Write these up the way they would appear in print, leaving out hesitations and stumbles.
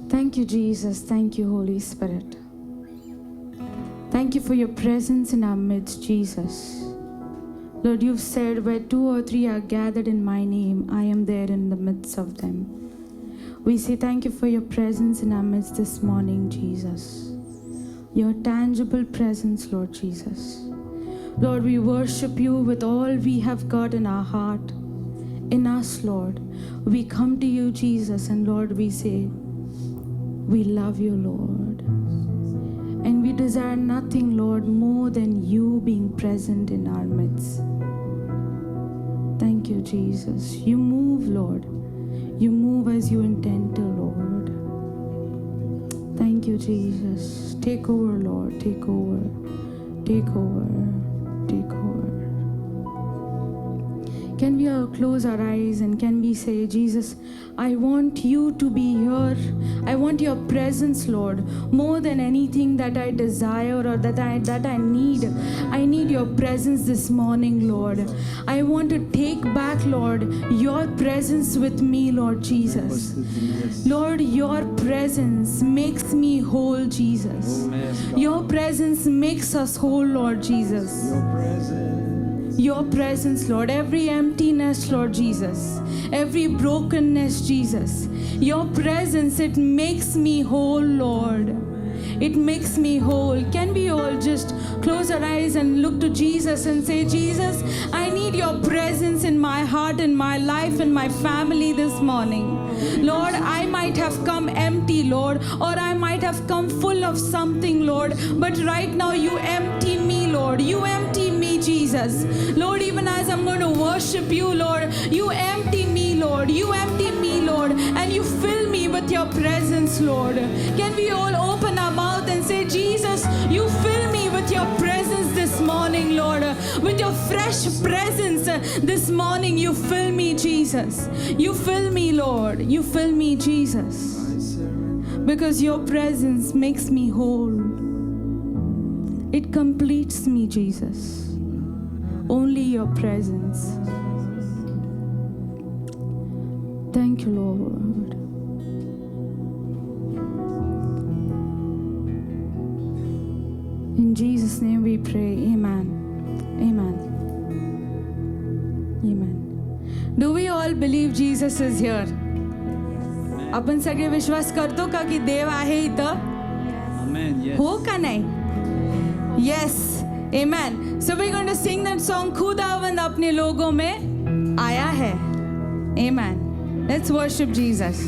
Thank you, Jesus. Thank you, Holy Spirit. Thank you for your presence in our midst, Jesus. Lord, you've said where 2 or 3 are gathered in my name, I am there in the midst of them. We say thank you for your presence in our midst this morning, Jesus. Your tangible presence, Lord Jesus. Lord, we worship you with all we have got in our heart, in us, Lord. We come to you, Jesus, and Lord, we say, we love you, Lord. And we desire nothing, Lord, more than you being present in our midst. Thank you, Jesus. You move, Lord. You move as you intend to, Lord. Thank you, Jesus. Take over, Lord. Take over. Take over. Take over. Can we all close our eyes and can we say, Jesus, I want you to be here. I want your presence, Lord, more than anything that I desire or that I need. I need your presence this morning, Lord. I want to take back, Lord, your presence with me, Lord Jesus. Lord, your presence makes me whole, Jesus. Your presence makes us whole, Lord Jesus. Your presence, Lord, every emptiness, Lord Jesus, every brokenness, Jesus, your presence, it makes me whole, Lord. It makes me whole. Can we all just close our eyes and look to Jesus and say, Jesus, I need your presence in my heart, in my life, in my family this morning. Lord, I might have come empty, Lord, or I might have come full of something, Lord, but right now you empty me, Lord. You empty me, Jesus. Lord, even as I'm going to worship you, Lord, you empty me, Lord. You empty me, Lord, and you fill me with your presence, Lord. Can we all open our mouth and say, Jesus, you fill me with your presence this morning, Lord. With your fresh presence this morning, you fill me, Jesus. You fill me, Lord. You fill me, Jesus. Because your presence makes me whole. It completes me, Jesus. Only your presence. Thank you, Lord. In Jesus' name we pray. Amen. Amen. Amen. Do we all believe Jesus is here? आपण सगळे विश्वास करतो का की देव आहे इथं? हो का नाही? Yes. Amen. So we're going to sing that song, खुदावंद अपने लोगों में आया है. Amen. Let's worship Jesus.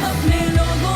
अपने लोगों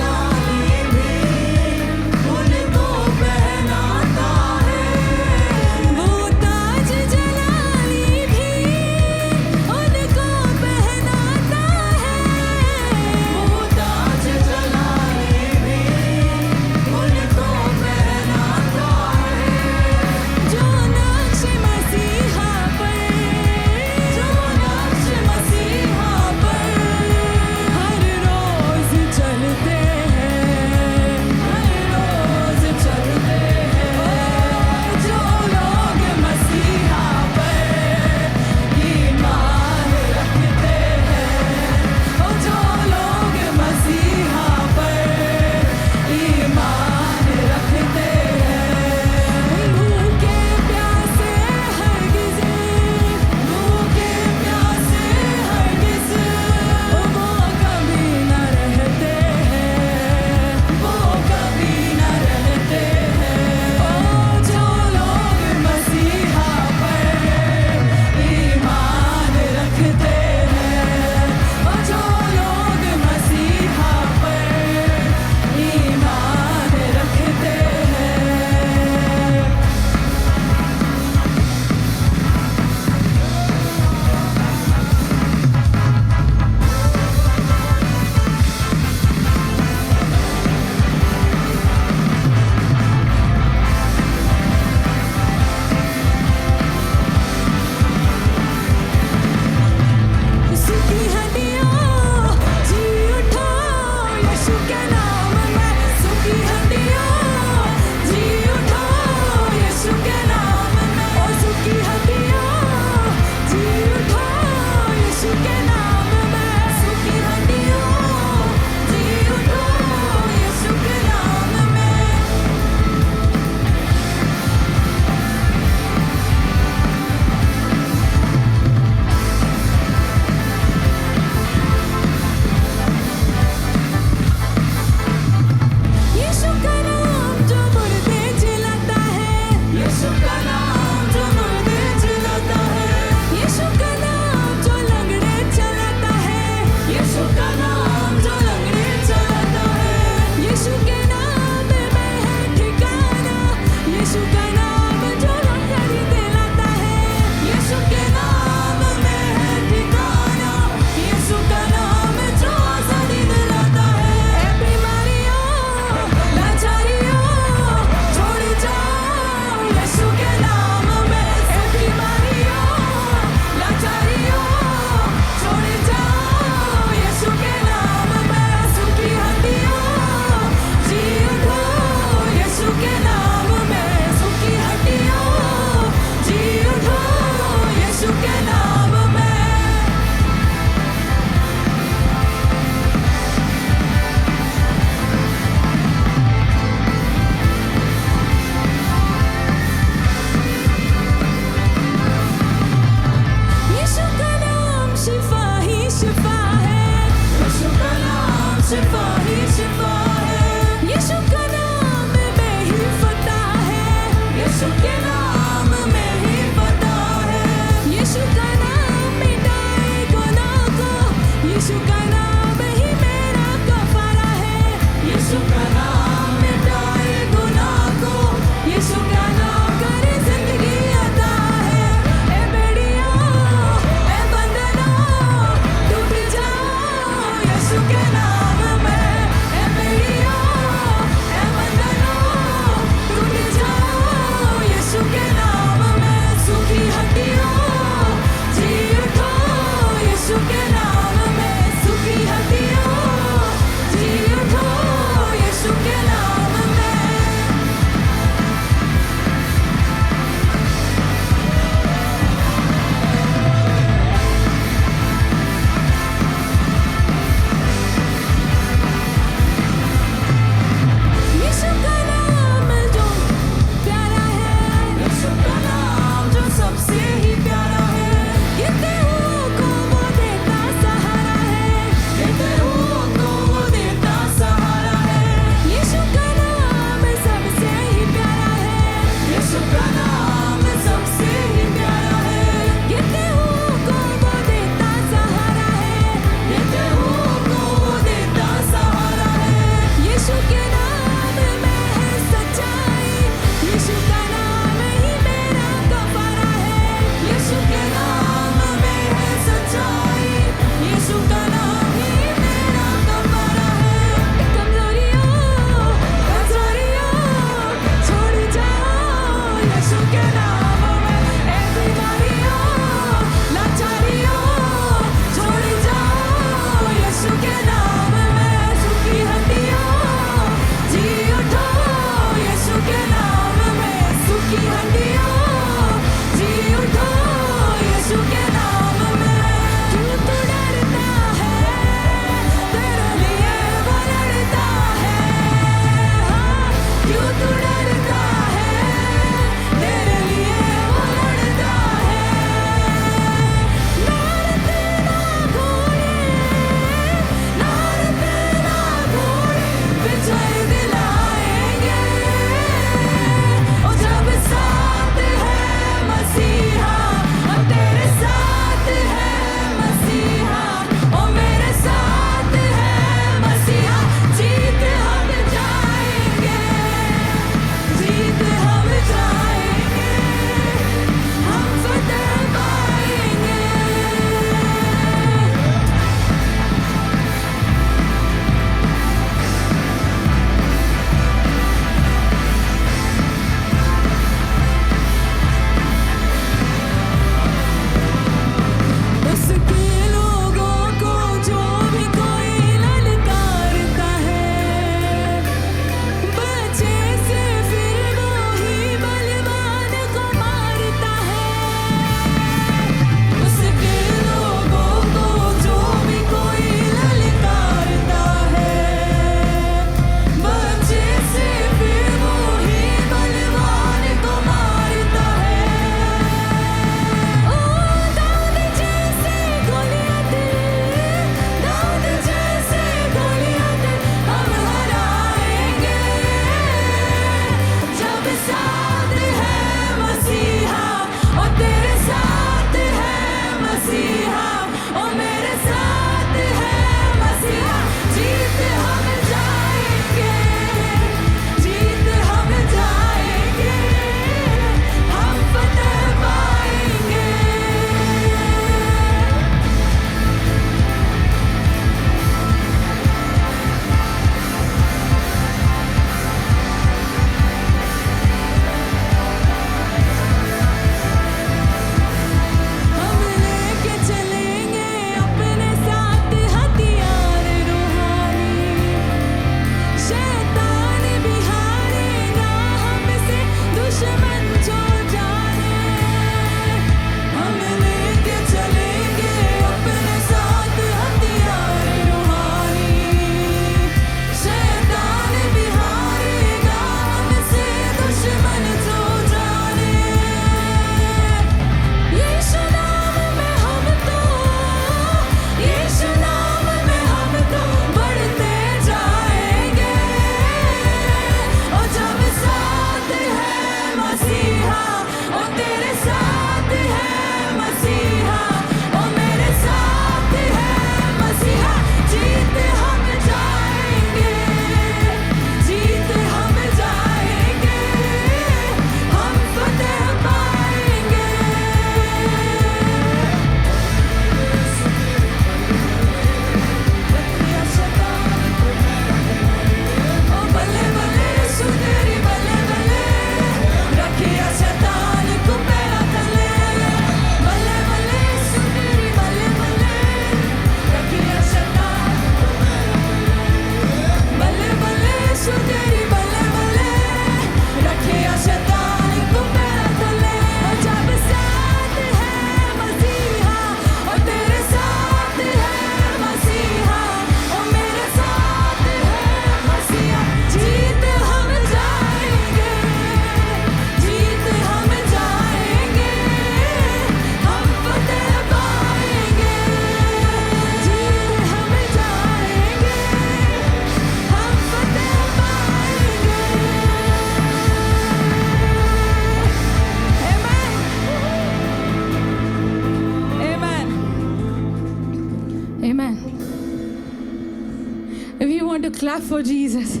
Clap for Jesus.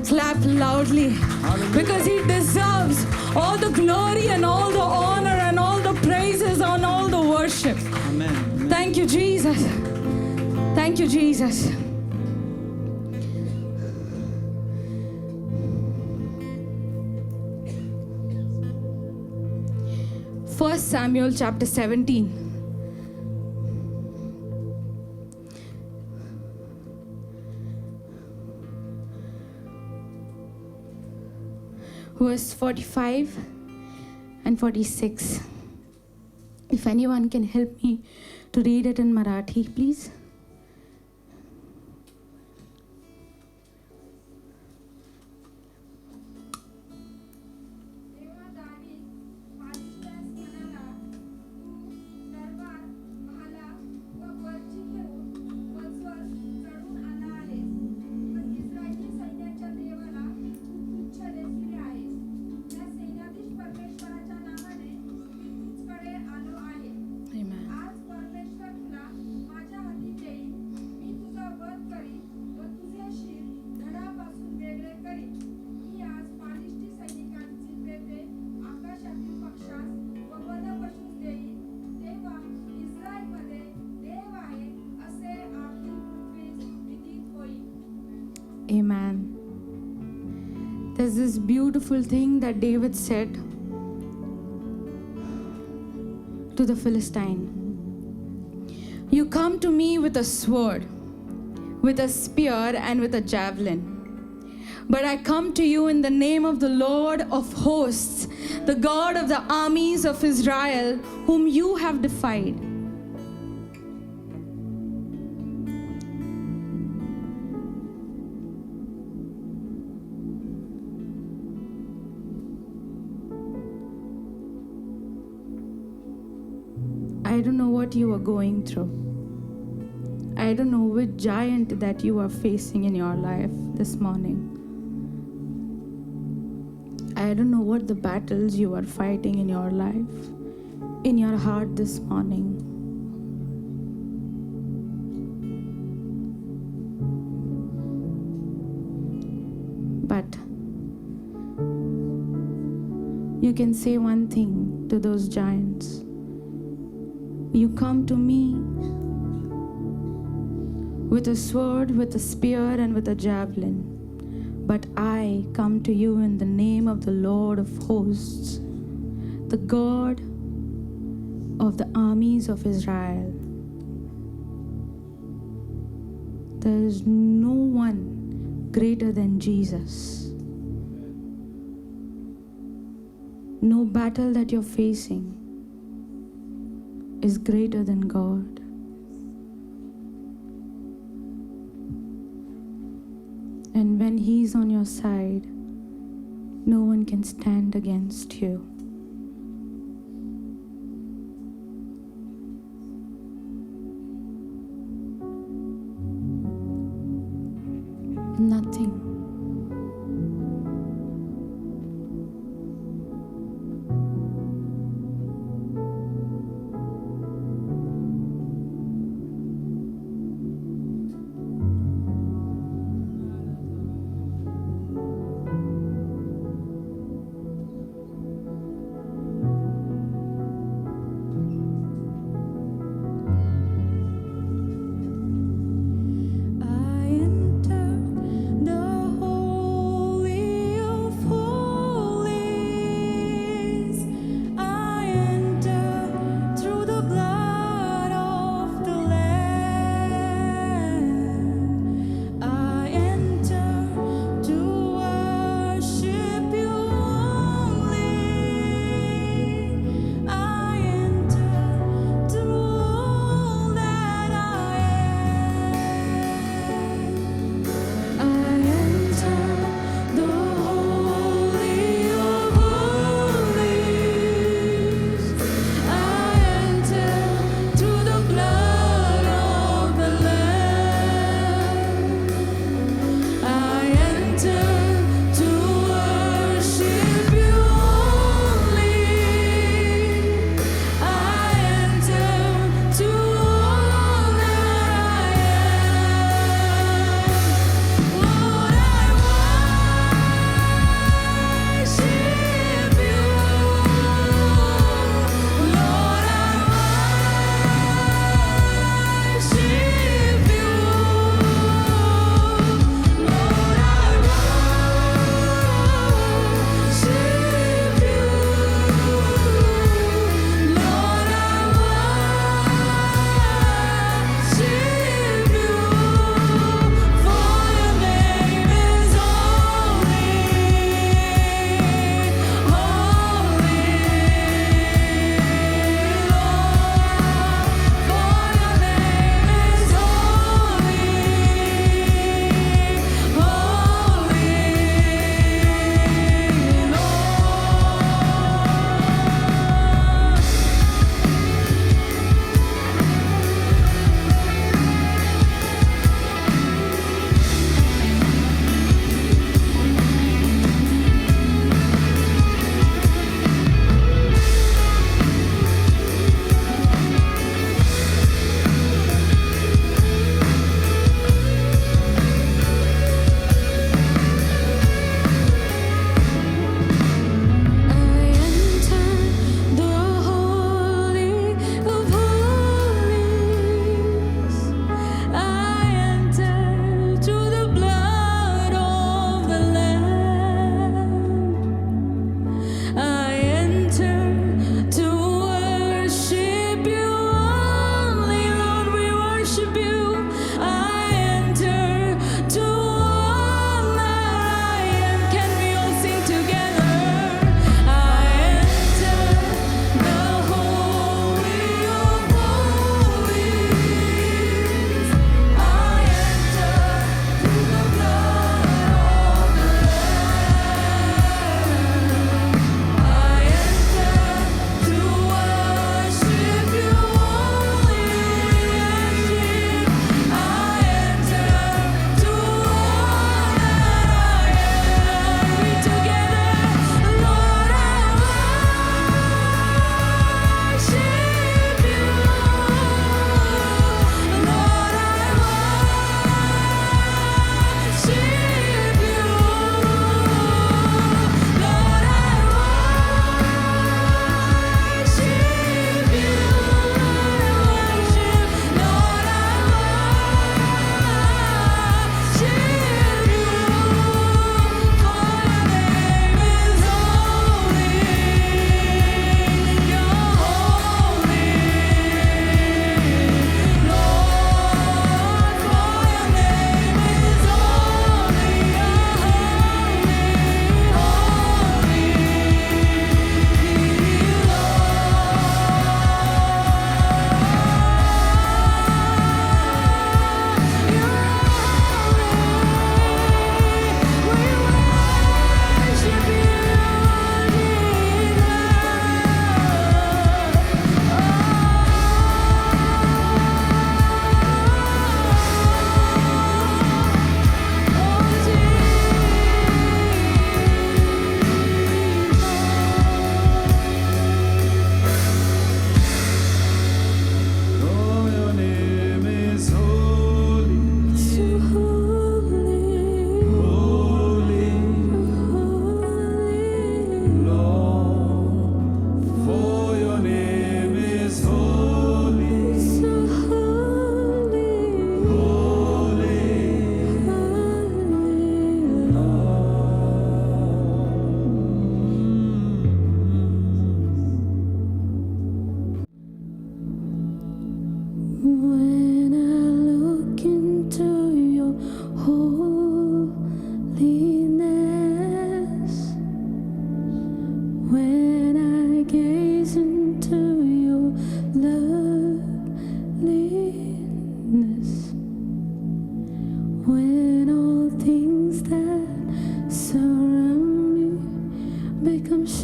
Clap loudly. Because he deserves all the glory and all the honor and all the praises and all the worship. Amen. Thank you, Jesus. Thank you, Jesus. First Samuel chapter 17. Verse 45 and 46. If anyone can help me to read it in Marathi, please. तेव्हा दावीद फालिस्त्यास म्हणाला, तू तलवार, भाला व गवची घेऊन वचवर चढून आला आहेस, पण इस्रायली सैन्याच्या देवाला तू तुच्छ लेखिले आहेस. त्या सैन्याधीश परमेश्वराच्या नावाने मी तुझकडे आलो आहे. Amen. आज परमेश्वर तुला माझ्या हाती देईल. मी तुझा वध करीन व तुझे शीर धडापासून वेगळे करीन. मी आज फालिस्टी सैनिकांची पेटे आकाशातील पक्षास व वनपशूस देईन. तेव्हा इस्रायलमध्ये देव आहे असे आखिल पृथ्वीस विदित होईल. Amen. There's this beautiful thing that David said to the Philistine. You come to me with a sword, with a spear, and with a javelin. But I come to you in the name of the Lord of hosts, the God of the armies of Israel, whom you have defied. I don't know what you are going through. I don't know which giant that you are facing in your life this morning. I don't know what the battles you are fighting in your life, in your heart this morning. But you can say one thing to those giants. You come to me with a sword, with a spear, and with a javelin. But I come to you in the name of the Lord of hosts, the God of the armies of Israel. There is no one greater than Jesus. No battle that you're facing is greater than God. And when He's on your side, no one can stand against you. Nothing.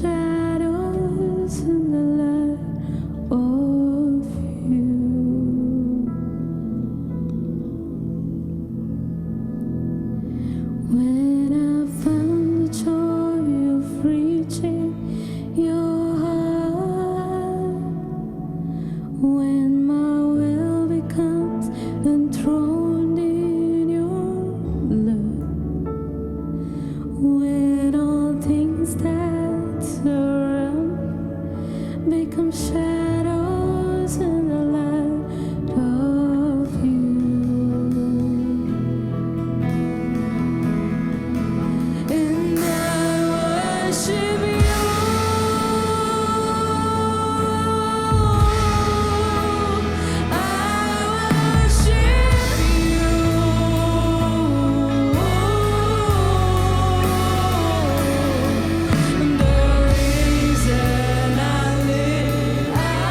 shadows in the light of you. When I found the joy of reaching your heart, when my will becomes enthroned in your love, when all things that surround become shadows in the light of you. And I worship you. I worship you. And the reason I live, I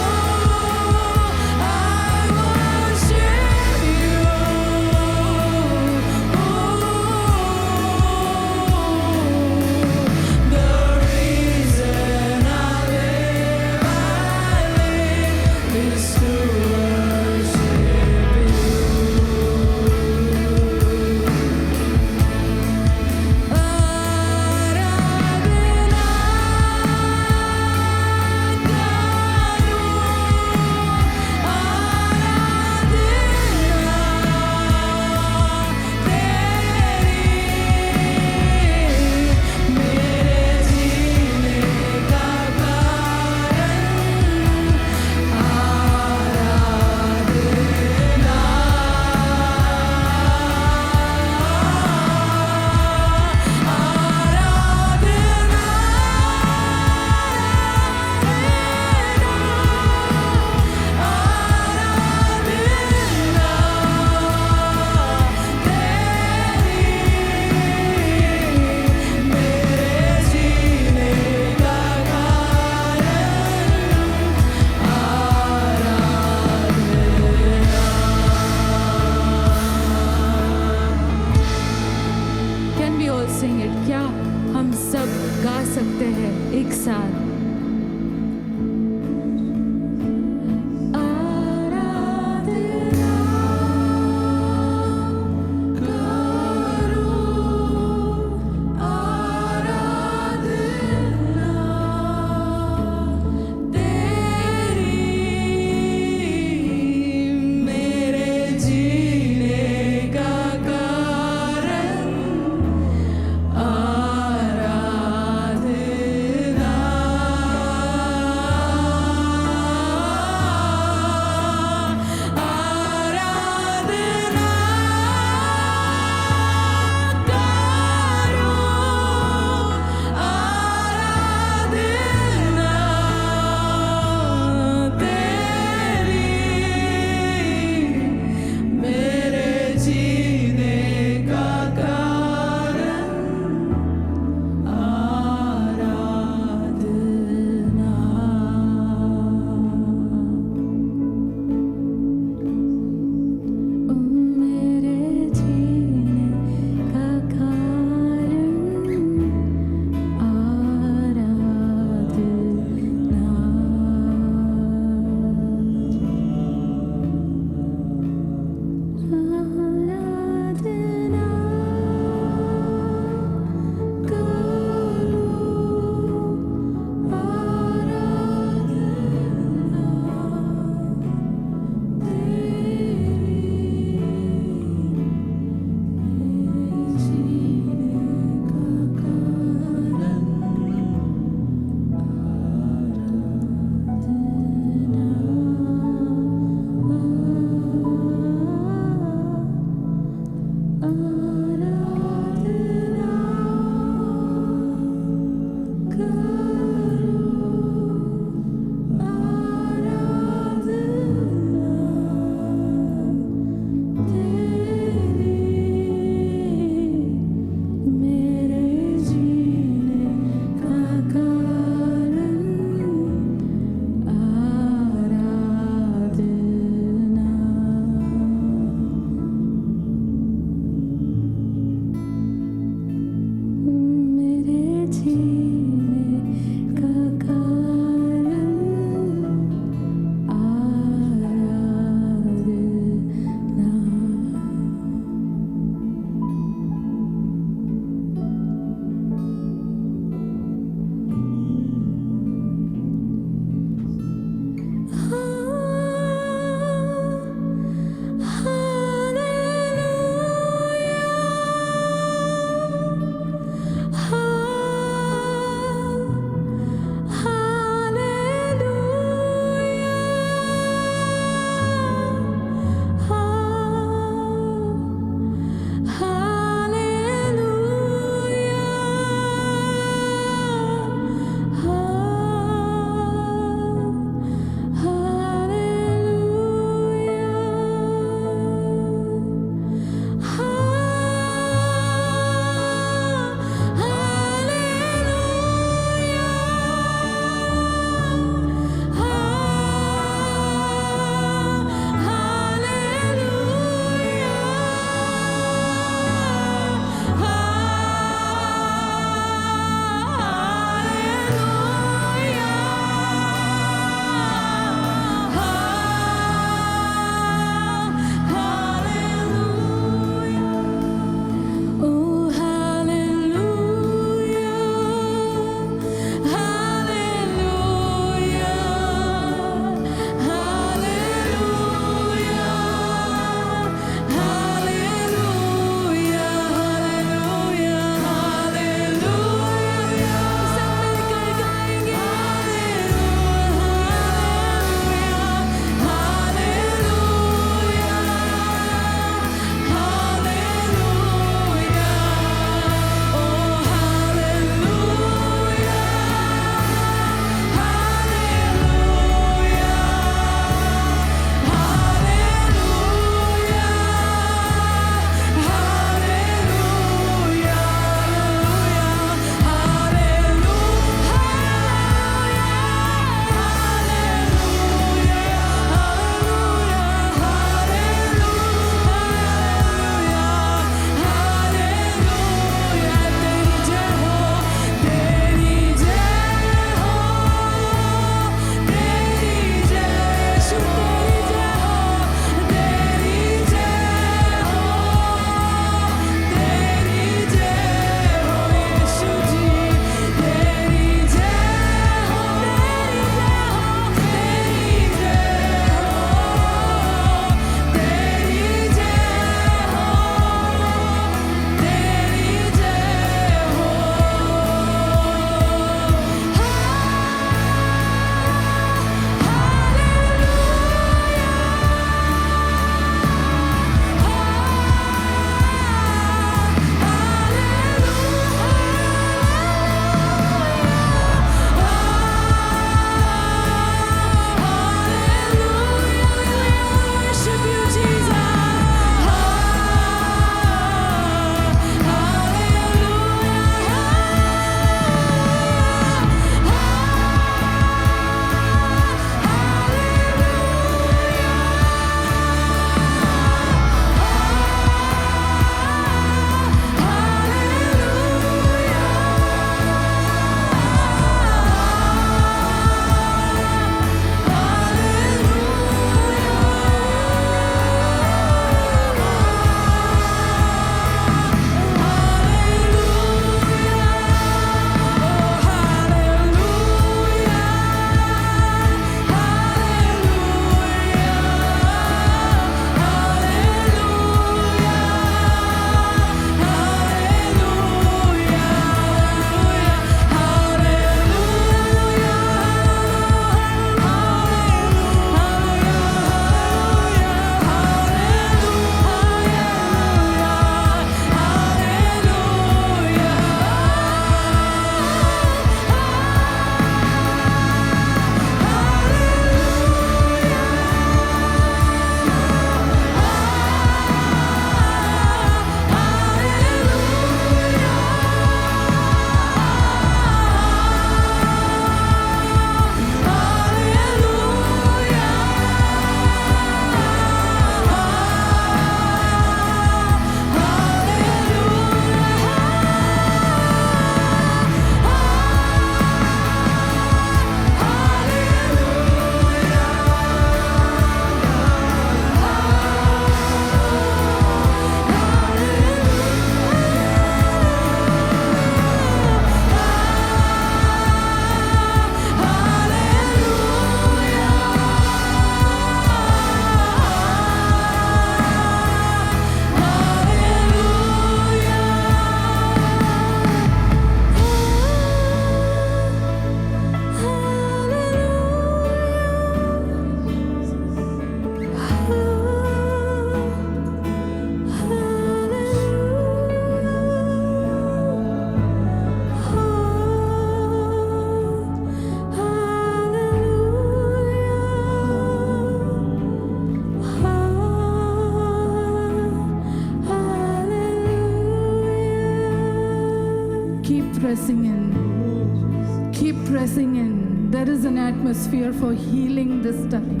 pressing in. Keep pressing in. There is an atmosphere for healing this time.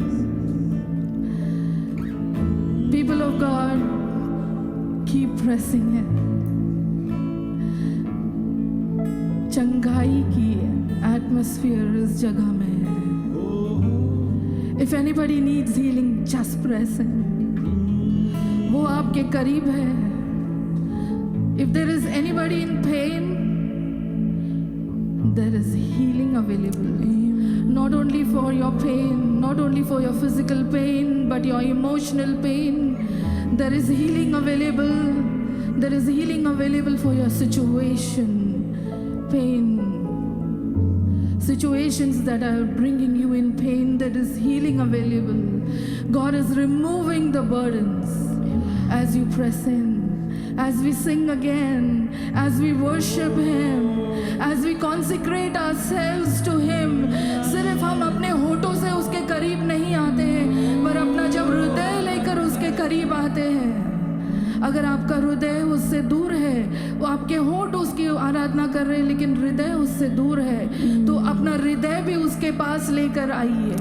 People of God, keep pressing in. चंगाई की atmosphere इस जगह में है. If anybody needs healing, just press in. वो आपके करीब है. If there is anybody in pain, there is healing available. Not only for your pain, not only for your physical pain, but your emotional pain. There is healing available. There is healing available for your situation, pain. Situations that are bringing you in pain, there is healing available. God is removing the burdens as you press in. As we sing again, as we worship Him, as we consecrate ourselves to Him, सिर्फ हम अपने होठों से उसके करीब नहीं आते हैं, पर अपना जब हृदय लेकर उसके करीब आते हैं. अगर आपका हृदय उससे दूर है, वो आपके होंठ उसकी आराधना कर रहे हैं लेकिन हृदय उससे दूर है, तो अपना हृदय भी उसके पास लेकर आइए.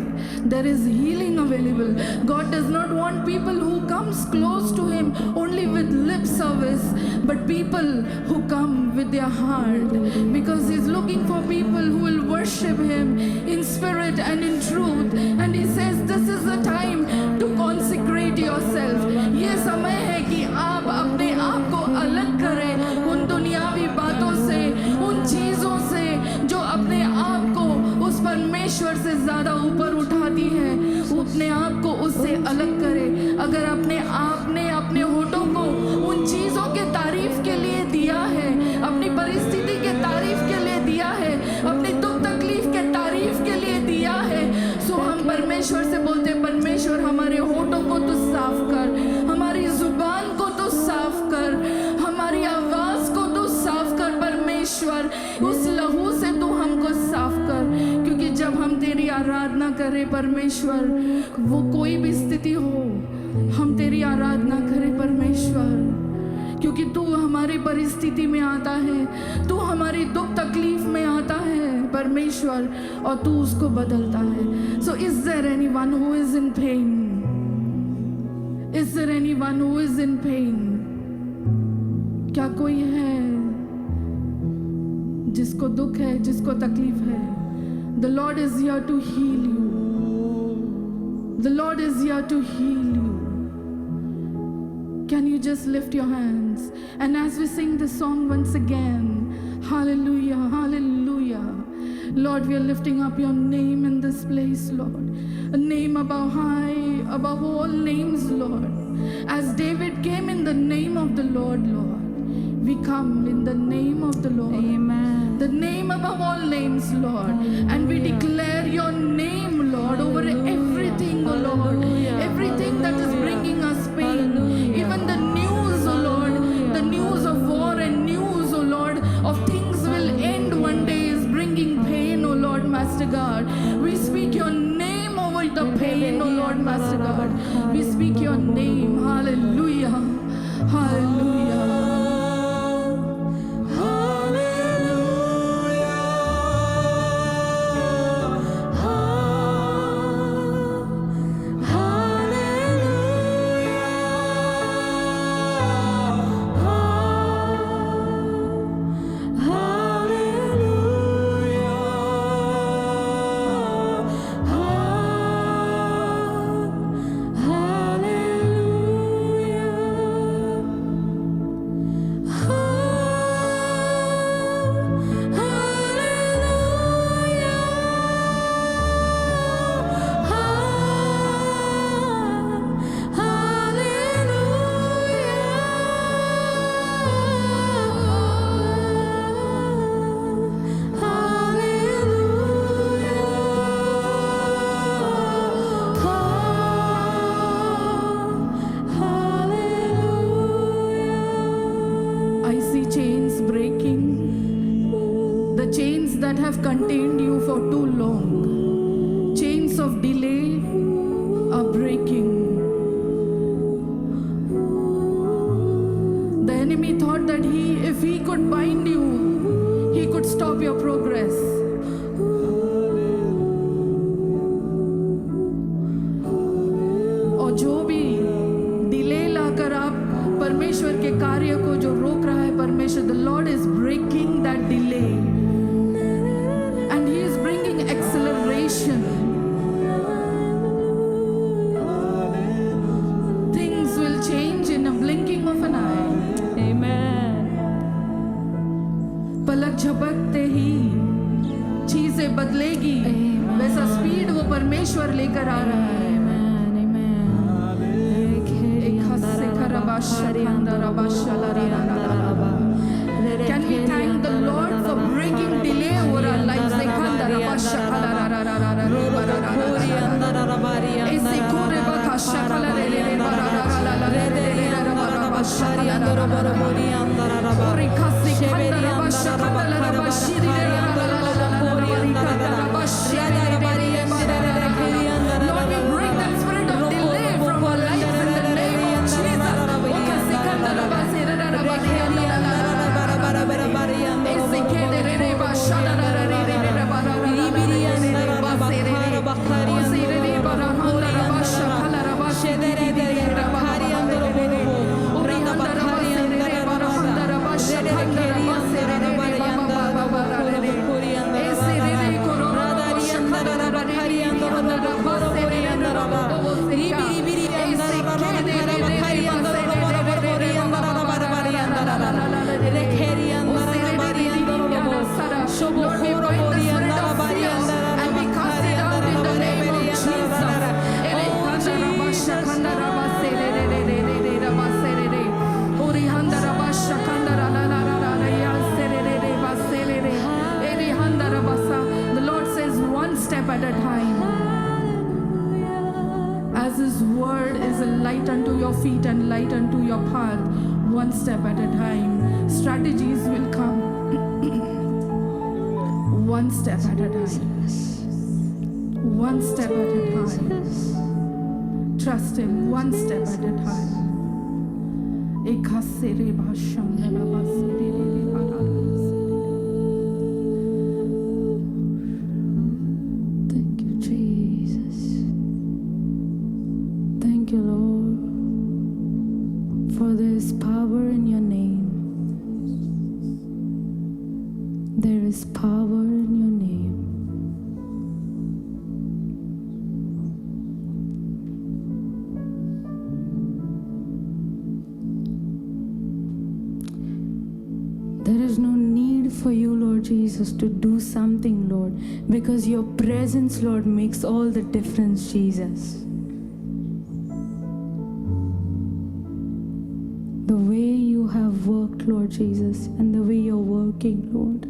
There is healing available. God does not want people who comes close to Him only with lip service, but people who come with their heart, because He's looking for people who will worship Him in spirit and in truth. And He says this is the time to consecrate yourself. ये समय है कि आप अपने आप को अलग करें उन दुनियावी बातों से, उन चीज़ों से जो अपने आप को उस परमेश्वर से ज़्यादा ऊपर उठाती है. अपने आप को उससे अलग करें. अगर आपने अपने होठों को उन चीज़ों के तारीफ के लिए दिया है, अपनी परिस्थिति के तारीफ के लिए दिया है, अपनी दुख तकलीफ के तारीफ के लिए दिया है, सो हम परमेश्वर से बोलते हैं, परमेश्वर हमारे होठों को तो साफ कर, हमारी जुबान को तो साफ कर, हमारी आवाज को तो साफ कर. परमेश्वर उस लहू से तू हमको साफ कर, क्योंकि जब हम तेरी आराधना करें परमेश्वर, वो कोई भी स्थिति हो, हम तेरी आराधना करें परमेश्वर, क्योंकि तू हमारी परिस्थिति में आता है, तू हमारी दुख तकलीफ में आता है परमेश्वर, और तू उसको बदलता है. So is there anyone who is in pain? Is there anyone who is in pain? क्या कोई है जिसको दुख है, जिसको तकलीफ है? The Lord is here to heal you. The Lord is here to heal you. Can you just lift your hands? And as we sing this song once again, hallelujah, hallelujah. Lord, we are lifting up your name in this place, Lord. A name above high, above all names, Lord. As David came in the name of the Lord, Lord, we come in the name of the Lord. Amen. The name above all names, Lord. And we declare your name, Lord, over everything, oh Lord. Everything that is bringing us pain. Even the news, oh Lord. The news of war and news, oh Lord, of things will end one day is bringing pain, oh Lord, Master God. We speak your name over the pain, oh Lord, Master God. We speak your name. Hallelujah. Hallelujah. चीजें बदलेगी, वैसा speed वो परमेश्वर लेकर आ रहा है। Can we thank the Lord for breaking delay over our lives? Lord, we break that spirit of delay from our lives in the name of The Lord says, one step at a time. As His word is a light unto your feet and light unto your path, one step at a time. Strategies will come. One step at a time. One step at a time. Trust Him, one step at a time. Thank you, Jesus. Thank you, Lord, for there is power in your name. There is power in your name. There is no need for you, Lord Jesus, to do something, Lord, because your presence, Lord, makes all the difference, Jesus. The way you have worked, Lord Jesus, and the way you're working, Lord.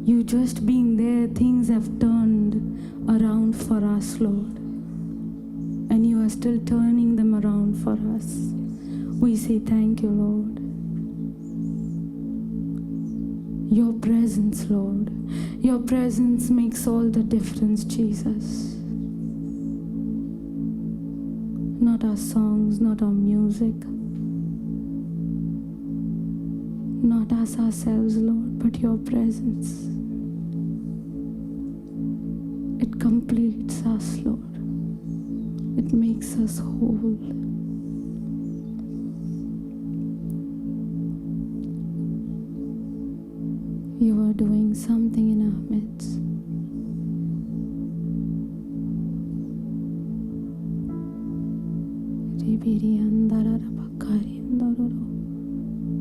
You just being there, things have turned around for us, Lord. And you are still turning them around for us. We say thank you, Lord. Your presence, Lord. Your presence makes all the difference, Jesus. Not our songs, not our music, not us ourselves, Lord, but your presence. It completes us, Lord. It makes us whole. You are doing something in our midst. Ribiri andara bakari andoro,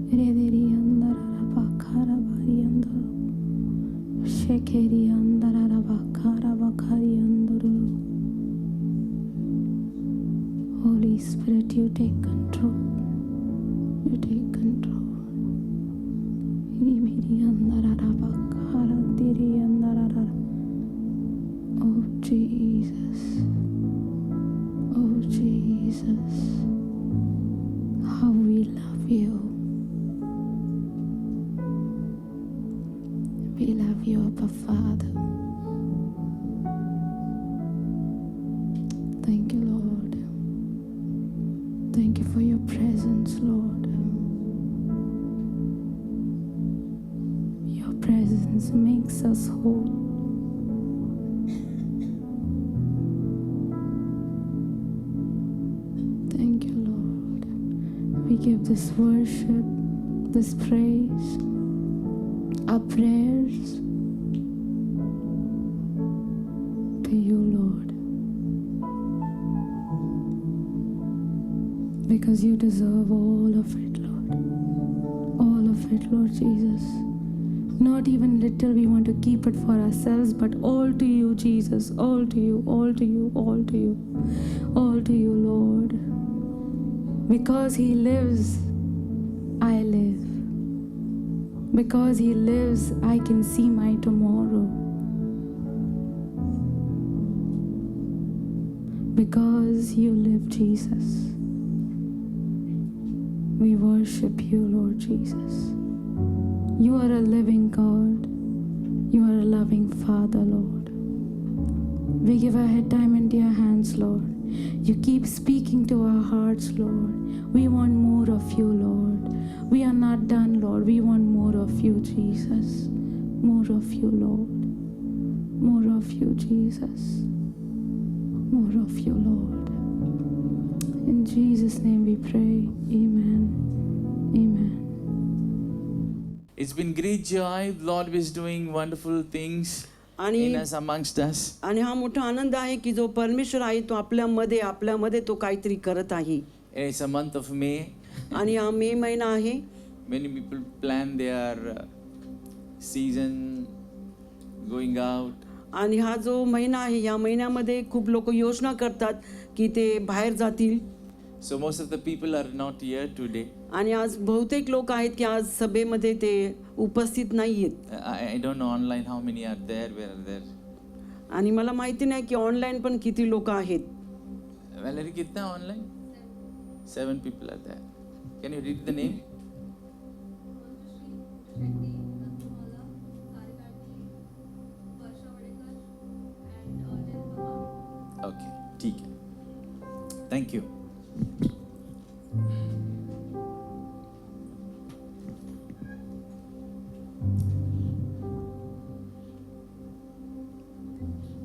rediri andara bakara bari andoro, shekeri andara bakara bakari andoro. Holy Spirit, you take control. You take control. Oh Jesus, oh Jesus, how we love you. We love you, Abba Father. Thank you, Lord. Thank you for your presence, Lord. Presence makes us whole. Thank you, Lord. We give this worship, this praise, our prayers to you, Lord, because you deserve all of it, Lord. All of it, Lord Jesus. Not even little we want to keep it for ourselves, but all to you, Jesus. All to you, all to you, all to you. All to you, Lord. Because He lives, I live. Because He lives, I can see my tomorrow. Because you live, Jesus. We worship you, Lord Jesus. You are a living God. You are a loving Father, Lord. We give our head time into your hands, Lord. You keep speaking to our hearts, Lord. We want more of you, Lord. We are not done, Lord. We want more of you, Jesus. More of you, Lord. More of you, Jesus. More of you, Lord. In Jesus' name we pray. Amen. Amen. It's been great joy. Lord is doing wonderful things आणि in us, amongst us. आणि हा मोठा आनंद आहे की जो परमेश्वर आहे तो आपल्यामध्ये तो काहीतरी करत आहे. It's a month of May. आणि हा मे महिना आहे. Many people plan their season going out. आणि हा जो महिना आहे या महिन्यामध्ये खूप लोक योजना करतात की ते बाहेर जातील. So most of the people are not here today. आणि आज बहुतेक लोक आहेत की आज सभेमध्ये ते उपस्थित नाहीयेत. I don't know online how many are there, where are there. आणि मला माहिती नाही की ऑनलाईन पण किती लोक आहेत. Valerie, kitna online? 7 people are there. Can you read the name? Okay, ठीक है. Thank you.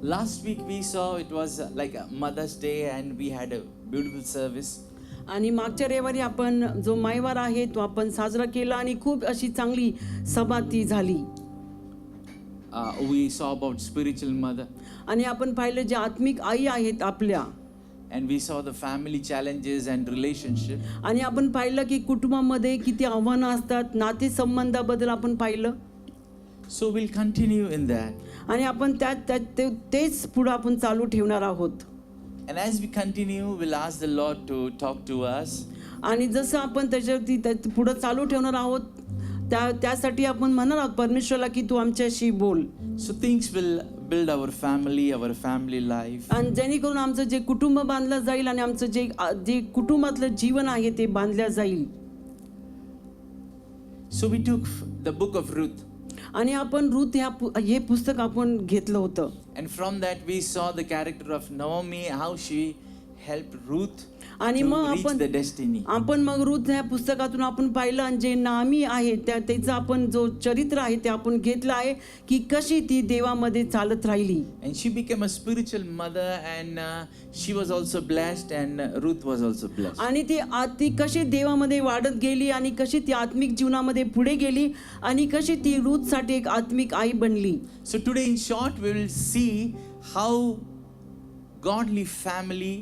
Last week we saw it was like a Mother's Day and we had a beautiful service. आणि मागच्या रविवारी आपण जो मायवार आहे तो आपण साजरा केला आणि खूप अशी चांगली सभा ती झाली. We saw about spiritual mother. आणि आपण पाहिलं जे आत्मिक आई आहेत आपल्या. And we saw the family challenges and relationship. आणि आपण पाहिलं की कुटुंबामध्ये किती आव्हानं असतात, नातेसंबंधाबद्दल आपण पाहिलं. So we'll continue in that. आणि आपण तेच पुढे आपण चालू ठेवणार आहोत. And as we continue, we'll ask the Lord to talk to us. आणि जसं आपण त्याच्यावरती पुढे चालू ठेवणार आहोत त्यासाठी आपण म्हणणार आहोत परमेश्वराला की तू आमच्याशी बोल. So things will build our family life. आणि जेणेकरून आमचं जे कुटुंब बांधलं जाईल आणि आमचं जे कुटुंबातलं जीवन आहे ते बांधलं जाईल. So we took the book of Ruth. आणि आपण रूथ हे पुस्तक आपण घेतलं होतं. And from that we saw the character of Naomi, how she helped Ruth आणि to मग reach the destiny. आपण मग रूथ ह्या पुस्तकातून आपण पाहिलं आणि जे नामी आहे त्याचं आपण जो चरित्र आहे ते आपण घेतलं आहे की कशी ती देवामध्ये चालत राहिली. And she became a spiritual mother and she was also blessed and Ruth was also blessed. आणि ती कशी देवामध्ये वाढत गेली आणि कशी ती आत्मिक जीवनामध्ये पुढे गेली आणि कशी ती रूथसाठी एक आत्मिक आई बनली. So today in short we will see how godly family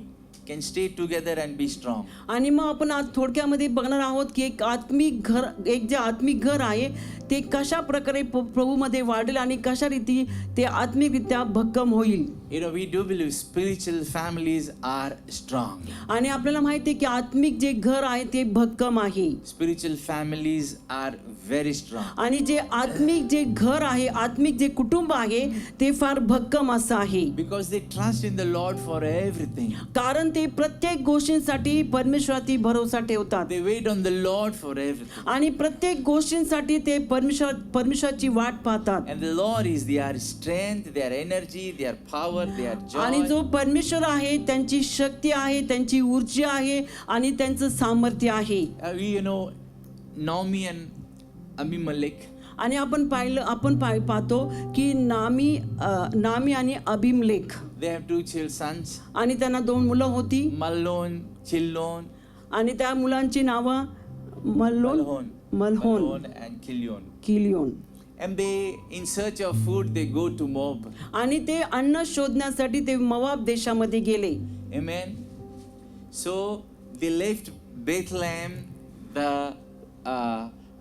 can stay together and be strong. आणि मग आपण आज थोडक्यामध्ये बघणार आहोत की एक जे आत्मिक घर आहे ते कशा प्रकारे प्रभूमध्ये वाढेल आणि कशा रीती ते आत्मिकरित्या भक्कम होईल. You know, we do believe spiritual families are strong. आणि आपल्याला माहिती आहे की आत्मिक जे घर आहे ते भक्कम आहे. Spiritual families are very strong. आणि जे आत्मिक जे घर आहे आत्मिक जे कुटुंब आहे ते फार भक्कम असं आहे. Because they trust in the Lord for everything. कारण ते प्रत्येक गोष्टींसाठी परमेश्वरावरती भरोसा ठेवतात. They wait on the Lord for everything. आणि प्रत्येक गोष्टींसाठी ते परमेश्वराची वाट पाहतात. And the Lord is their strength, their energy, their power, their joy. आणि जो परमेश्वर आहे त्यांची शक्ती आहे, त्यांची ऊर्जा आहे आणि त्यांचं सामर्थ्य आहे. You know, Naomi and Abimelech. आणि आपण पाहतो की नामी आणि अबिमलेख. They have 2 sons. आणि त्यांना 2 मुलं होती. Mahlon, Chilion. आणि त्या मुलांची नावं मल्होन and Chilion. किलियोन. And they, in search of food, they go to Moab. आणि ते अन्न शोधण्यासाठी ते मोआब देशामध्ये गेले. Amen. So they left Bethlehem, the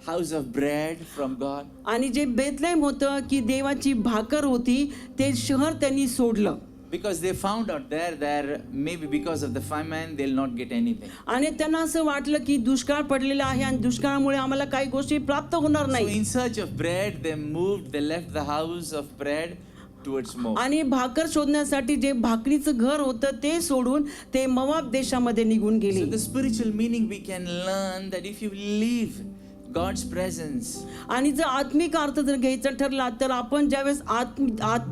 house of bread from God. आणि जे बेथलेम होतं की देवाची भाकर होती, ते शहर त्यांनी सोडलं. Because they found out there maybe because of the famine they'll not get anything. आणि त्यांना असं वाटलं की दुष्काळ पडलेला आहे आणि दुष्काळामुळे आम्हाला काही गोष्टी प्राप्त होणार So नाही. in search of bread they left the house of bread towards Moab. आणि भाकर शोधण्यासाठी जे भाकरीचं घर होतं ते सोडून ते मोआब देशामध्ये निघून So गेले. the spiritual meaning we can learn that if you leave God's presence, आणि जर आत्मिक अर्थ जर घ्यायचा ठरला तर आपण ज्यावेळेस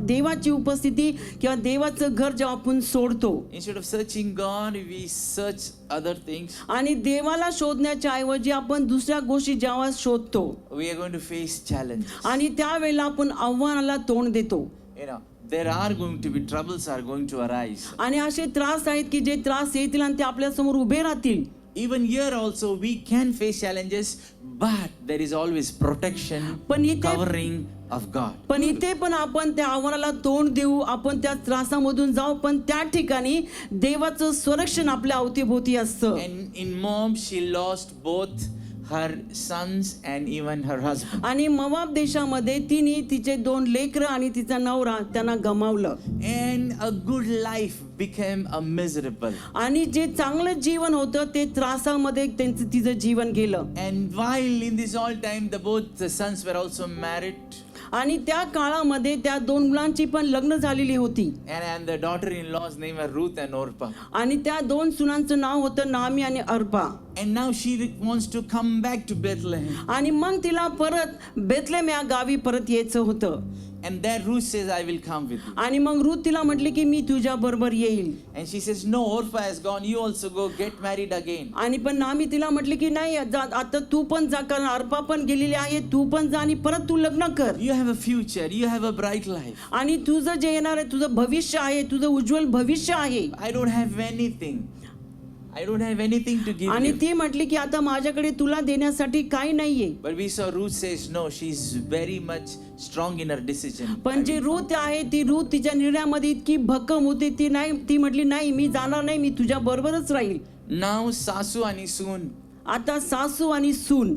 देवाची उपस्थिती किंवा देवाचं घर जेव्हा आपण सोडतो instead of searching God, we search other things. आणि देवाला शोधण्याच्या ऐवजी आपण दुसऱ्या गोष्टी जेव्हा शोधतो We are going to face challenges. आणि त्यावेळेला आपण आव्हानाला तोंड देतो. You know, there are going to be troubles are going to arise. आणि असे त्रास आहेत की जे त्रास येतील आणि ते आपल्या समोर उभे राहतील. Even here also we can face challenges, but there is always protection, पण इथे covering of God. पण इथे पण आपण त्या आव्हानाला तोंड देऊ, आपण त्या त्रासामधून जाऊ, पण त्या ठिकाणी देवाचं संरक्षण आपल्या अवतीभोवती असतं. And in Moab she lost both her sons and even her husband. आणि मोआब देशामध्ये तिने तिचे 2 लेकरं आणि तिचा नवरा त्यांना गमावलं. And a good life became a miserable. आणि जे चांगलं जीवन होतं ते त्रासामध्ये तिचं जीवन गेलं. And while in this all time both the sons were also married, आणि त्या काळामध्ये त्या 2 मुलांची पण लग्न झालेली होती. and the daughter-in-law's name were Ruth and Orpah. आणि त्या 2 सुनांचं नाव होतं नामी आणि Arpa. And now she wants to come back to Bethlehem. आणि मग तिला परत बेथलेम या गावी परत यायचं होतं. And there Ruth says, I will come with you. आणि मग रुथ तिला म्हटली की मी तुझ्या बरोबर येईल. And she says, no, Orpah has gone, you also go, get married again. आणि पण नामी तिला म्हटली की नाही आता तू पण जा, कारण अर्पा पण गेलेली आहे, तू पण जा आणि परत तू लग्न कर. You have a future, you have a bright life. आणि तुझं जे येणार आहे तुझं भविष्य आहे, तुझं उज्ज्वल भविष्य आहे. I don't have anything. I don't have anything to give आणि you. ती म्हटली की आता माझ्याकडे तुला देण्यासाठी काही नाहीये. But we saw Ruth says, no, she's very much strong in her decision. पण जी रुथ आहे ती रुथ तिच्या निर्णयामध्ये इतकी भक्कम होती, ती म्हटली नाही मी जाणार नाही, मी तुझ्या बरोबरच राहील. Now Sasu and Isun, आता सासू आणि सून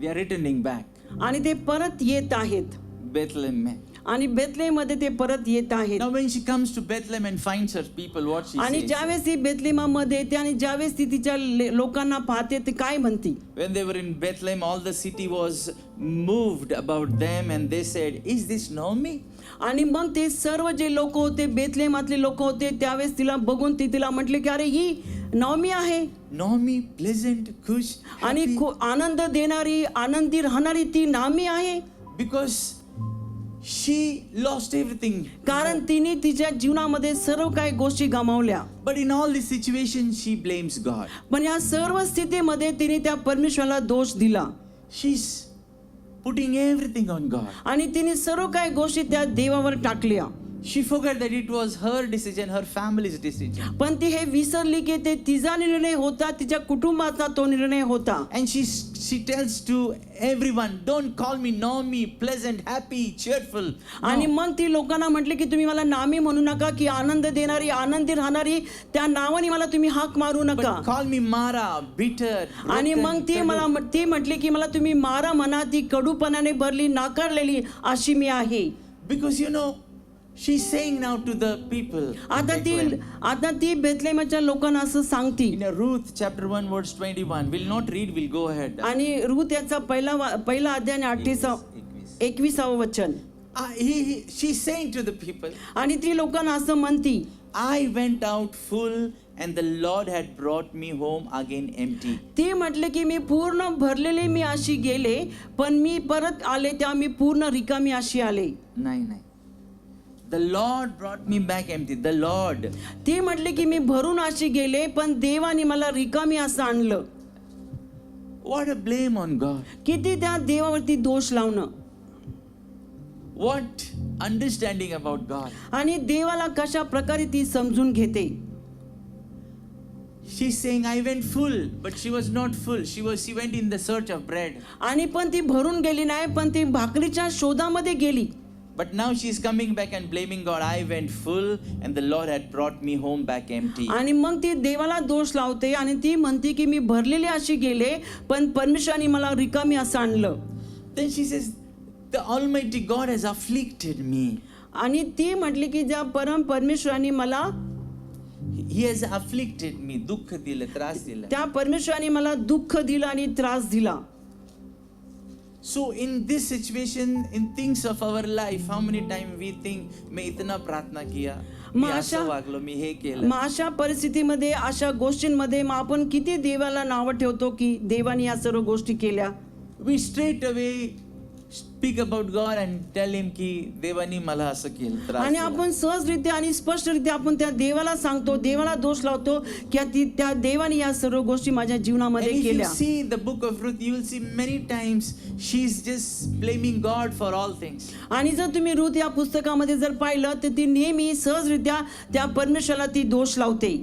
they are returning back. आणि ते परत येत आहेत Bethlehem. आणि बेथलेहमध्ये ते परत येत आहेत. Now when she comes to Bethlehem and finds her people, what she आणि says? ज्यावेळेस ती बेथलेहमध्ये येते आणि ज्यावेळेस ती तिच्या लोकांना पाहते ते काय म्हणते? When they were in Bethlehem, all the city was moved about them and they said, is this Naomi? आणि मग ते सर्व जे लोक होते बेथलेहमातले लोक होते त्यावेळेस तिला बघून ती तिला म्हटले की अरे ही नॉमी आहे. Naomi, pleasant, खुश, आणि happy. खूप आनंद देणारी आनंदी राहणारी ती नामी आहे. Because she lost everything. कारण तिने तिच्या जीवनामध्ये सर्व काही गोष्टी गमावल्या. But in all these situations, she blames God. पण या सर्व स्थितीमध्ये तिने त्या परमेश्वराला दोष दिला. She's putting everything on God. आणि तिने सर्व काही गोष्टी त्या देवावर टाकल्या. She forgot that it was her decision, her family's decision. पण ती हे विसरली की ते तिचा निर्णय होता, तिच्या कुटुंबाचा तो निर्णय होता. And she tells to everyone, don't call me Naomi, pleasant, happy, cheerful. आणि मग ती लोकांना म्हटली की तुम्ही मला नामी म्हणू नका, की आनंद देणारी आनंदी राहणारी त्या नावाने मला तुम्ही हाक मारू नका. But call me Mara, bitter. आणि broken, मग ती troubled. ती म्हटली की मला तुम्ही मारा म्हणा, ती कडूपणाने भरली नाकारलेली अशी मी आहे. Because you know, she's saying now to the people. आता ती बेथलेहमच्या लोकांना असं सांगती. In Ruth chapter 1 verse 21, we'll not read, we'll go ahead. आणि रुथ याचा पहिला अध्याय 21 वचन. She's saying to the people, आणि ती लोकांना असं म्हणती I went out full and the Lord had brought me home again empty. ती म्हटले की मी पूर्ण भरलेले मी अशी गेले, पण मी परत आले तेव्हा मी पूर्ण रिकामी अशी आले. नाही. The Lord brought me back empty. The Lord. ती म्हटली की मी भरून अशी गेले, पण देवाने मला रिकामी असं आणलं. What a blame on God. किती त्या देवावरती दोष लावणं. What understanding about God. आणि देवाला कशा प्रकारे ती समजून घेते. She's saying, I went full, but she was not full. She went in the search of bread. आणि पण ती भरून गेली नाही, पण ती भाकरीच्या शोधामध्ये गेली. But now she is coming back and blaming God. I went full and the Lord had brought me home back empty. आणि मग ती देवाला दोष लावते आणि ती म्हणते की मी भरलेली अशी गेले पण परमेश्वराने मला रिकामी असं आणलं. Then she says, the Almighty God has afflicted me. आणि ती म्हटली की ज्या परमेश्वराने मला He has afflicted me. दुःख दिलं, त्रास दिला. त्या परमेश्वराने मला दुःख दिलं आणि त्रास दिला. So in this situation, in things of our life, how many times we think, मैं इतना प्रार्थना किया, मी असं वागलो, मी हे केलं. मग अशा परिस्थितीमध्ये अशा गोष्टींमध्ये मग आपण किती देवाला नावं ठेवतो की देवाने या सर्व गोष्टी केल्या. We straight away speak about God and tell him की देवानी मला असं केलं, त्रास आणि दिला. आपण सहजरित्या आणि स्पष्टरित्या आपण त्या देवाला सांगतो, देवाला दोष लावतो की त्या देवाने या सर्व गोष्टी माझ्या And जीवनामध्ये if you केल्या. see the book of Ruth, you will see many times she's just blaming God for all things. आणि जर तुम्ही रूथ या पुस्तकामध्ये जर पाहिलं तर ती नेहमी सहजरित्या त्या परमेश्वराला ती दोष लावते.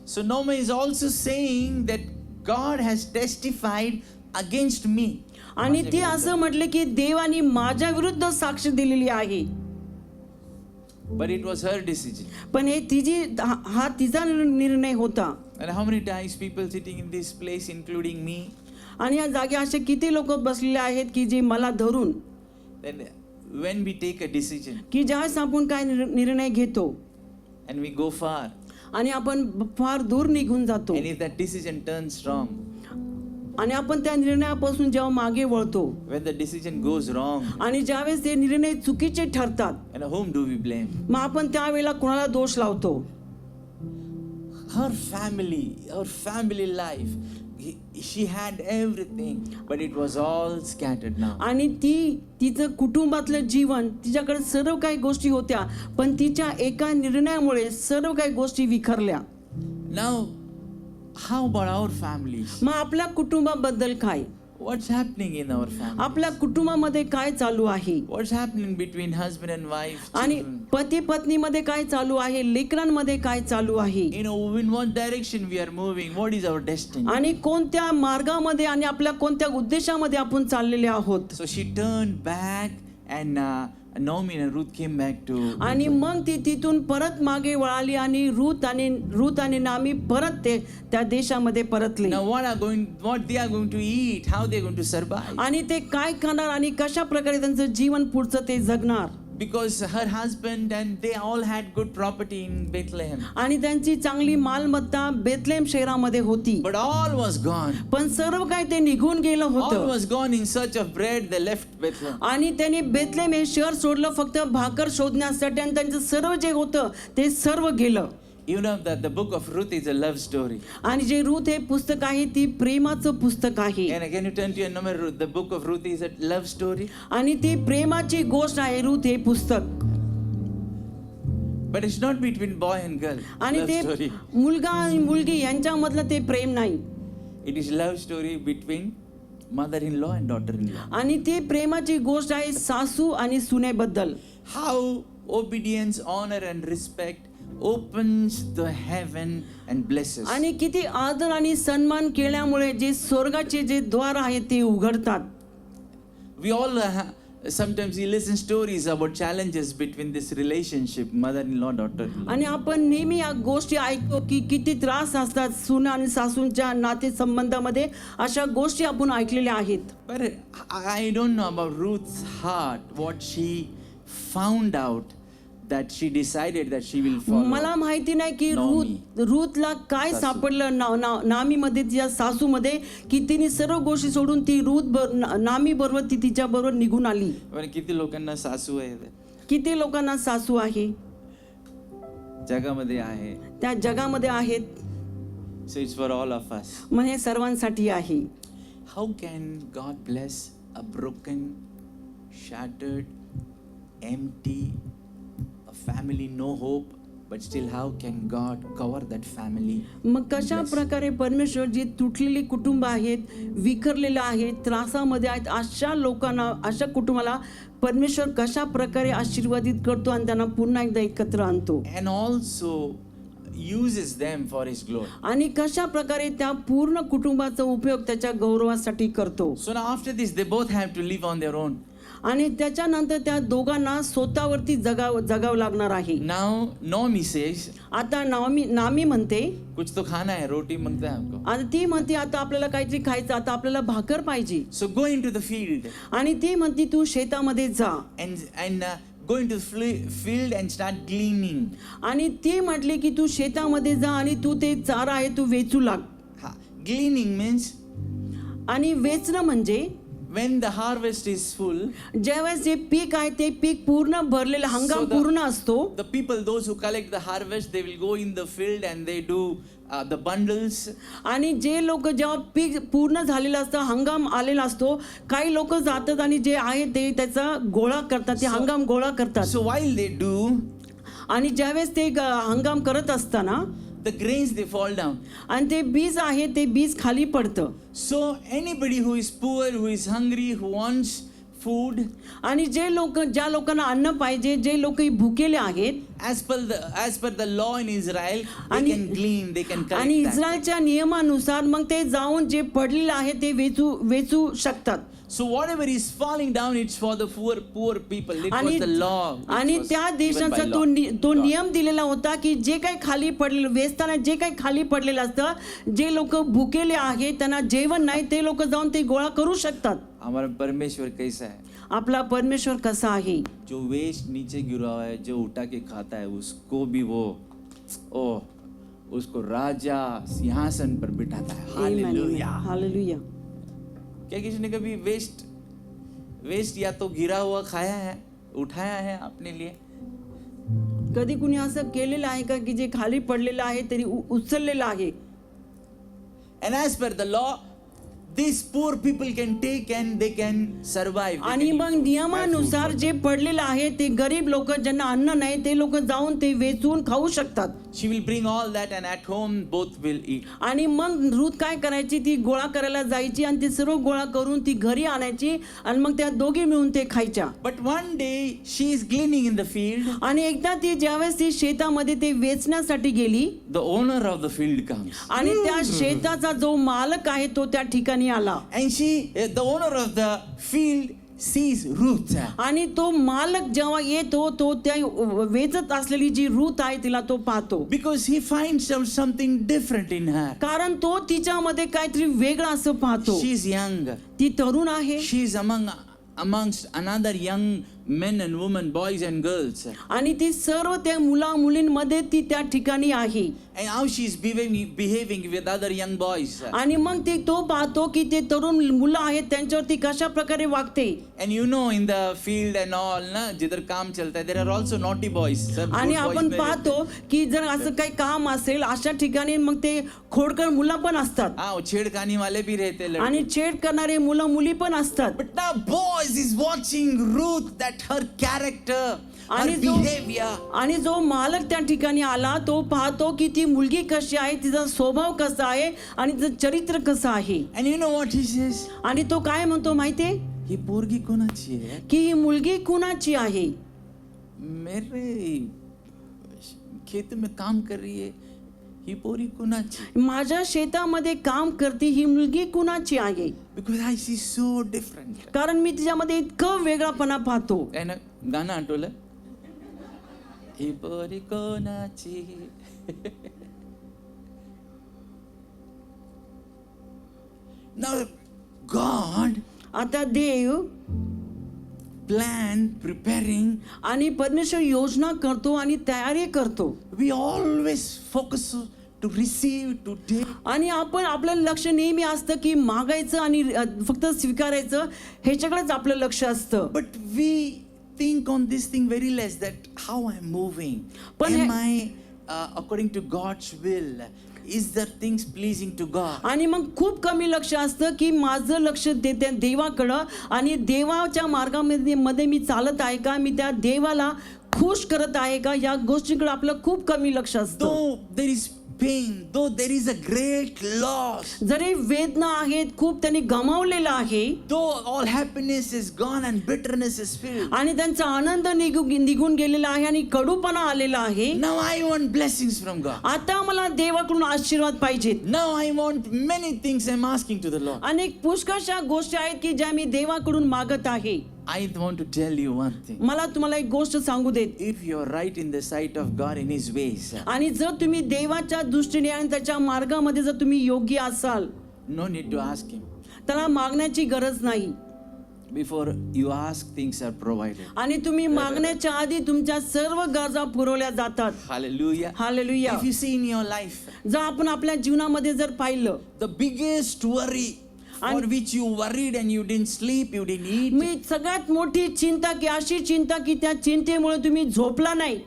So Naomi is also saying that God has testified against me. आणि ती असं म्हटले की देवाने माझ्या विरुद्ध साक्ष दिलेली आहे. But it was her decision. पण हे हा तिचा निर्णय होता. And how many times people sitting in this place, including me, आणि या जागी असे किती लोक बसलेले आहेत की जे मला धरून then when we take a decision की ज्यावेळेस आपण काय निर्णय घेतो and we go far, आणि आपण फार दूर निघून जातो and if that decision turns wrong, आणि आपण त्या निर्णयापासून जेव्हा मागे वळतो when the decision goes wrong, आणि ज्यावेळेस ते निर्णय चुकीचे ठरतात and whom do we blame? मग आपण त्यावेळेला कोणाला दोष लावतो. Her family life, she had everything, but it was all scattered now. आणि तिचं कुटुंबातलं जीवन तिच्याकडे सर्व काही गोष्टी होत्या पण तिच्या एका निर्णयामुळे सर्व काही गोष्टी विखरल्या. Now, how about our families? मग आपल्या कुटुंबाबद्दल काय, What's happening in our family? आपल्या कुटुंबामध्ये काय चालू आहे What's happening between husband and wife? आणि children? पती पत्नीमध्ये काय चालू आहे, लेकरांमध्ये काय चालू आहे, You know, in what direction we are moving? What is our destiny? आणि कोणत्या मार्गामध्ये आणि आपल्या कोणत्या उद्देशामध्ये आपण चाललेले आहोत. So she turned back and Naomi and Ruth came back to. आणि मग ती तिथून परत मागे वळाली आणि रूथ आणि नामी परत त्या देशामध्ये परतले. Now what they are going to eat? How they are going to survive? आणि ते काय खाणार आणि कशा प्रकारे त्यांचं जीवन पुढचं ते जगणार. Because her husband and they all had good property in Bethlehem. आणि त्यांची चांगली मालमत्ता बेथलेम शहरामध्ये होती But all was gone. पण सर्व काही ते निघून गेलं All होतं. was gone in search of bread. They left Bethlehem. आणि त्यांनी बेथलेम हे शहर सोडलं फक्त भाकर शोधण्यासाठी आणि त्यांचं सर्व जे होतं ते सर्व गेलं. You know that the book of Ruth is a love story. आणि जे रूथ हे पुस्तक आहे ती प्रेमाचं पुस्तक आहे. And can you turn to your number? The book of Ruth is a love story. आणि ती प्रेमाची गोष्ट आहे रूथ हे पुस्तक. But it's not between boy and girl. आणि Love ते story. मुलगा आणि मुलगी यांच्यामधलं ते प्रेम नाही. It is love story between mother-in-law and daughter-in-law. आणि ती प्रेमाची गोष्ट आहे सासू आणि सुनेबद्दल. How obedience, honor and respect opens the heaven and blesses. आणि किती आदर आणि सन्मान केल्यामुळे जे स्वर्गाचे जे द्वार आहेत ते उघडतात. We all sometimes we listen stories about challenges between this relationship, mother-in-law, daughter-in-law. आणि आपण नेहमी या गोष्टी ऐकतो की किती त्रास असतात सुना आणि सासूंच्या नातेसंबंधामध्ये. अशा गोष्टी आपण ऐकलेल्या आहेत. But I don't know about Ruth's heart, what she found out that she decided that she will follow. मला माहिती नाही की Naomi. रूथला काय सापडलं नामीमध्ये तिच्या सासूमध्ये की तिने सर्व गोष्टी सोडून ती नामी बरोबर ती तिच्या बरोबर निघून आली. पण किती लोकांना सासू आहे किती लोकांना सासू आहे जगामध्ये आहे. त्या जगामध्ये आहेत. So it's for all of us. म्हणजे सर्वांसाठी आहे. How can God bless a broken, shattered, empty, a family no hope, but still how can God cover that family? मग कशा प्रकारे परमेश्वर जी तुटलेली कुटुंब आहेत, विखरलेले आहेत, त्रासामध्ये आहेत, अशा लोकांना, अशा कुटुंबाला परमेश्वर कशा प्रकारे आशीर्वादित करतो आणि त्यांना पुन्हा एकदा एकत्र आणतो. And also uses them for his glory. आणि कशा प्रकारे त्या पूर्ण कुटुंबाचा उपयोग त्याच्या गौरवासाठी करतो. So now after this they both have to live on their own. आणि त्याच्यानंतर त्या दोघांना स्वतःवरती जगावं लागणार आहे. Now Naomi says, आता नामी म्हणते, कुछ तो खाना है, रोटी मांगता है हमको. आणि ती म्हणते आता आपल्याला काहीतरी खायचं, आता आपल्याला भाकर पाहिजे. So go into the field आणि ती म्हणते तू शेतामध्ये जा. and go into the field and start gleaning. आणि ती म्हटली की तू शेतामध्ये जा आणि तू ते चारा आहे तू वेचू लाग. Gleaning means आणि वेचणं म्हणजे when the harvest is full, ज्यावेळेस जे पीक आहे ते पीक पूर्ण भरलेलं, हंगाम So the- पूर्ण असतो. the people, those who collect the harvest, they will go in the field and they do the bundles. आणि जे लोक जेव्हा पीक पूर्ण झालेलं असतं, हंगाम आलेला असतो, काही लोक जातात आणि जे आहे ते त्याचा गोळा करतात, ते हंगाम गोळा करतात. So while they do, आणि ज्यावेळेस ते हंगाम करत असताना the grains they fall down. आणि ते बीज आहे ते बीज खाली पडतं. So anybody who is poor, who is hungry, who wants food, आणि जे लोक, ज्या लोकांना अन्न पाहिजे, जे लोक भुकेले आहेत, as per the law in Israel, they आणि- can glean, they can आणि collect that. इस्रायलच्या नियमानुसार मग ते जाऊन जे पडलेलं आहे ते वेचू शकतात. So whatever is falling down, it's for the poor people. It आणि was the law. which आणि was त्या given by देशाचा law. तो God. नियम दिलेला होता की जे काही खाली पडलेलं, वेचताना जे काही खाली पडलेलं असतं, जे लोक भुकेले आहेत त्यांना जेवण नाही, ते लोक जाऊन ते गोळा करू शकतात. हमारा परमेश्वर कैसा है? आपला परमेश्वर कसा आहे? जो वेस्ट नीचे गिरा हुआ है, जो उठा के खाता है, उसको भी वो उसको राजा सिंहासन पर बिठाता है. हालेलुया. हालेलुया. क्या किसी ने कभी वेस्ट या तो गिरा हुआ खाया है, उठाया है अपने लिए? कधी कुणी असं केलेलं आहे का की जे खाली पडलेलं आहे तरी उचललेलं आहे? And as per the law, these poor people can take and they can survive. They आणि can मग eat food, नियमानुसार have food. जे पडलेलं आहे ते गरीब लोक, ज्यांना अन्न नाही, ते लोक जाऊन ते वेचून खाऊ शकतात. She will bring all that and at home both will eat. आणि मग रूथ काय करायची, ती गोळा करायला जायची आणि ते सर्व गोळा करून ती घरी आणायची आणि मग त्या दोघी मिळून ते खायच्या. But one day she is gleaning in the field. आणि एकदा ती ज्यावेळेस ती शेतामध्ये ते वेचण्यासाठी गेली The owner of the field comes. आणि त्या शेताचा जो मालक आहे तो त्या ठिकाणी आला. And the owner of the field sees Ruth. आणि तो मालक जेव्हा येतो तो त्या वेचत असलेली जी रूथ आहे तिला तो पाहतो. Because he finds something different in her. कारण तो तिच्यामध्ये काहीतरी वेगळं असं पाहतो. She is young. ती तरुण आहे She is amongst another young men and women, boys and girls. आणि ती सर्व त्या मुलींमध्ये ती त्या ठिकाणी आहे. And how she is behaving with other young boys. आणि मग ते तो पाहतो की ते तरुण मुलं आहेत त्यांच्यावरती कशा प्रकारे वागते. And you know, in the field and all, na, जिधर काम चलता है, there are also naughty boys. Sir, आणि good boys आपण may- पाहतो की जर असं काही काम असेल अशा ठिकाणी मग ते खोडकर मुलं पण असतात हाँ, वो छेड़खानी वाले भी रहते लड़के. आणि छेड करणारे मुलं मुली पण असतात. But now boys is watching Ruth, that her character, her आणि behavior. आणि जो मालक त्या ठिकाणी आला तो पाहतो की ती मुलगी कशी आहे, तिचा स्वभाव कसा आहे आणि तिचं चरित्र कसं आहे. And you know what he says? आणि तो काय म्हणतो माहितीये ये पोरगी कोणाची है? की ही मुलगी कुणाची आहे. मेरे खेत में काम कर रही है, ही पोरी कोणाची? माझ्या शेतामध्ये काम करते ही मुलगी कुणाची आहे. Because I see so different. कारण मी तिच्यामध्ये इतकं वेगळापणा पाहतो. काय ना गाणं आठवलं? ही पोरी कोणाची? Now God आता देव preparing, आणि परमेश्वर योजना करतो आणि तयारी करतो. we always focus to receive, to take. आणि आपण आपलं लक्ष नेहमी असतं की मागायचं आणि फक्त स्वीकारायचं ह्याच्याकडेच आपलं लक्ष असतं. But we think on this thing very less, that how I'm moving. पण Am I according to God's will? Is the things pleasing to God? आणि मग खूप कमी लक्ष असतं की माझं लक्ष देवाकडं आणि देवाच्या मार्गामध्ये मी चालत आहे का, मी त्या देवाला खुश करत आहे का, या गोष्टीकडे आपलं खूप कमी लक्ष असतं. Though there is pain, though there is a great loss, जरी वेदना आहेत, खूप त्यांनी गमावलेलं आहे, though all happiness is gone and bitterness is filled, आणि त्यांचा आनंद निघून गेलेला आहे आणि कडूपणा आलेला आहे. now I want blessings from God. आता मला देवाकडून आशीर्वाद पाहिजेत. Now I want many things I'm asking to the Lord. अनेक पुष्कळशा गोष्टी आहेत की ज्या मी देवाकडून मागत आहे. I want to tell you one thing. मला तुम्हाला एक गोष्ट सांगू देत. If you're right in the sight of God in His ways, आणि जर तुम्ही देवाच्या दृष्टीने आणि त्याच्या मार्गामध्ये जर तुम्ही योग्य असाल, no need to ask Him. त्याला मागण्याची गरज नाही. Before you ask, things are provided. आणि तुम्ही मागण्याच्या आधी तुमच्या सर्व गरजा पुरवल्या जातात. Hallelujah. Hallelujah. If you see in your life, जर आपण आपल्या जीवनामध्ये जर पाहिलं, the biggest worry for which you worried and you didn't sleep, you didn't eat, मी सगळ्यात मोठी चिंता की अशी चिंता की त्या चिंतेमुळे तुम्ही झोपला नाही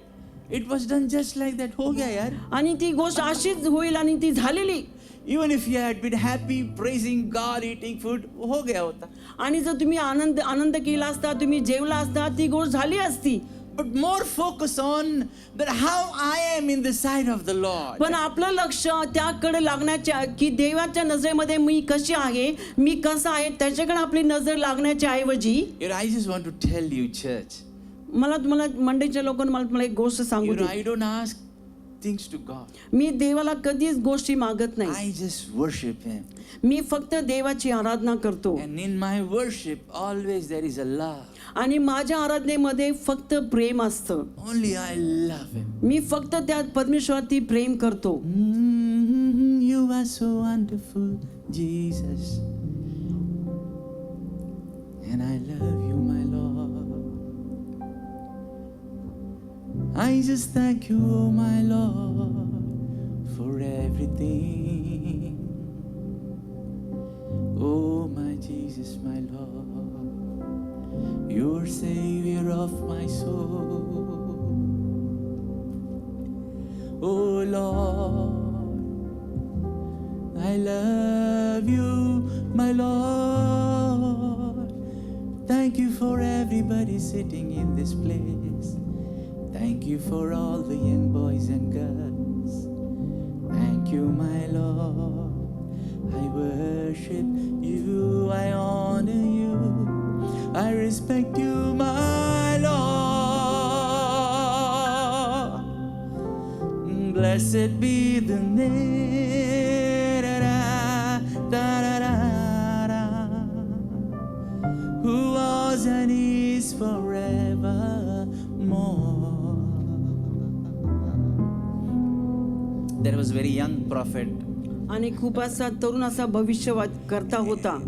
it was done just like that. हो गया यार. आणि ती गोष्ट अशीच होईल आणि ती झालेली. Even if you had been happy, praising God, eating food, हो गया होता. आणि जर तुम्ही आनंद केला असता, तुम्ही जेवला असता, ती गोष्ट झाली असती. But more focus on that how I am in the sight of the Lord. पण आपलं लक्ष त्याकडे लागण्याच्या की देवाच्या नजरेमध्ये मी कशी आहे, मी कसा आहे, त्याच्याकडे आपली नजर लागण्याच्या ऐवजी I just want to tell you, church. मला तुम्हाला मंडळीच्या लोकांना मला तुम्हाला एक गोष्ट सांगू दे. I don't ask things to God. मी देवाला कधीच गोष्टी मागत नाही. I just worship Him. मी फक्त देवाची आराधना करतो. And in my worship, always there is a love. आणि माझ्या आराधनेमध्ये फक्त प्रेम असतं. Only I love Him. मी फक्त त्या परमेश्वराती प्रेम करतो. You are so wonderful, Jesus. And I love you, my Lord. I just thank you, my Lord, for everything. Oh, my Jesus, my Lord, you're Savior of my soul. Oh, Lord, I love you, my Lord. Thank you for everybody sitting in this place. Thank you for all the young boys and girls. Thank you, my Lord. I worship you, I honor you, I respect you, my Lord. Blessed be the name who was and is forevermore. There was a very young prophet. आणि खूप असा तरुण असा भविष्यवाद करता होता.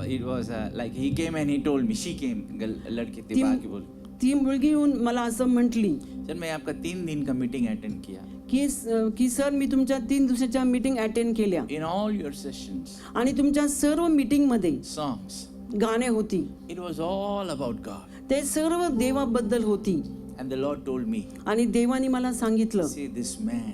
It was like he came and he told me, she came, लड़की थी बाकी बोल. ती मुलगी येऊन मला असं म्हटली सर मैं आपका 3 दिन का मीटिंग अटेंड किया. की सर मी तुमच्या 3 दिवसाच्या मीटिंग अटेंड केल्या In all your sessions, आणि तुमच्या सर्व मीटिंग मध्ये songs, गाणे होती. it was all about God. ते सर्व देवाबद्दल होती. And the Lord told me, आणि देवाने मला सांगितलं see this man,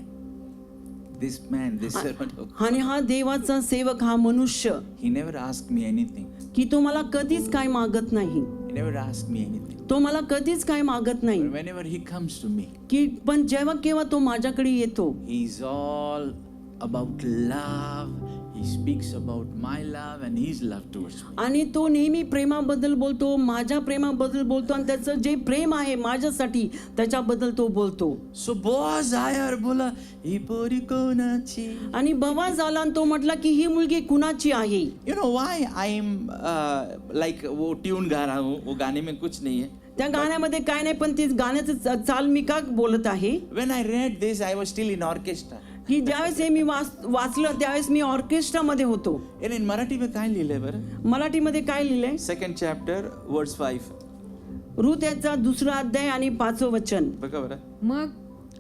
this servant of God, आणि हा देवाचा सेवक हा मनुष्य he never asked me anything. की तो मला कधीच काय मागत नाही. He never asked me anything. तो मला कधीच काय मागत नाही. But whenever he comes to me, की पण जेव्हा केव्हा तो माझ्याकडे येतो, he's all about love. He speaks about my love and his love towards me. आणि तो नेहमी प्रेमाबद्दल बोलतो, माझ्या प्रेमाबद्दल बोलतो आणि त्याचं जे प्रेम आहे माझ्यासाठी त्याच्याबद्दल तो बोलतो. So Boaz आया और बोला, ही पोरी कोणाची? आणि बवाज आला आणि तो म्हटला की ही मुलगी कुणाची आहे. You know why I'm like वो ट्यून गा रहा हूँ, वो गाने में कुछ नहीं है. त्या गाण्यामध्ये काय नाही, पण ती गाण्याचं चाल मी का बोलत आहे. When I read this, I was still in orchestra. की ज्यावेळेस हे मी वाचलं त्यावेळेस मी ऑर्केस्ट्रामध्ये होतो. And in मराठी में काय लिहिलंय बरं? मराठीमध्ये काय लिहिलंय? 2nd chapter verse 5. रुथ याचा 2रा अध्याय आणि 5वं वचन. बघा बरं.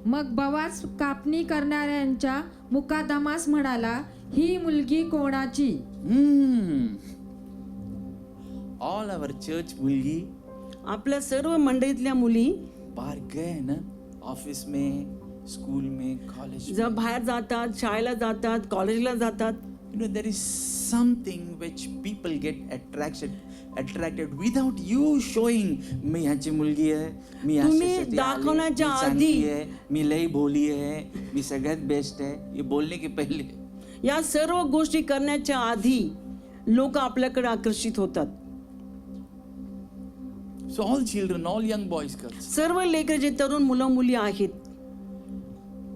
मग बवाज कापणी करणाऱ्यांच्या मुकादमास म्हणाला, ही मुलगी कोणाची? All our church मुलगी आपल्या सर्व मंडळीतल्या मुली बाहर गए ना, ऑफिस में, स्कूल में, कॉलेज में. जर बाहेर जातात, शाळेला जातात, कॉलेजला जातात. You know, there is something which people get attracted without you showing. मी ह्याची मुलगी आहे, मी तुम्ही ह्याच्यासाठी आली, दाखवण्याच्या मी चांगली आधी आहे, मी लई भोली आहे, मी सगळ्यात बेस्ट आहे, ये बोलने के पहले या सर्व गोष्टी करण्याच्या आधी लोक आपल्याकडे आकर्षित होतात. So all children, all young boys, girls, सर्व लेकरं जे तरुण मुलं मुली आहेत,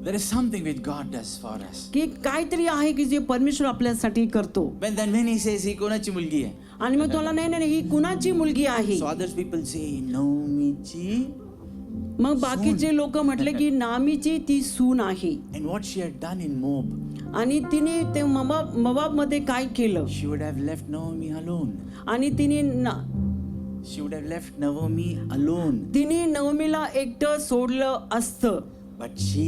There is something which God does for us. की काहीतरी आहे की जे परमेश्वर आपल्यासाठी करतो. When he says ही कोणाची मुलगी आहे, आणि मग तुला नाही नाही ही कुणाची मुलगी आहे. so others people say नवमीची. मग बाकीचे लोक म्हटले की नामीची ती सून आहे. And what she had done in Moab, आणि तिने ते मोवाब मध्ये काय केलं. she would have left Naomi alone. आणि She would have left Naomi alone. तिने नवमीला एकटं सोडलं असतं. But she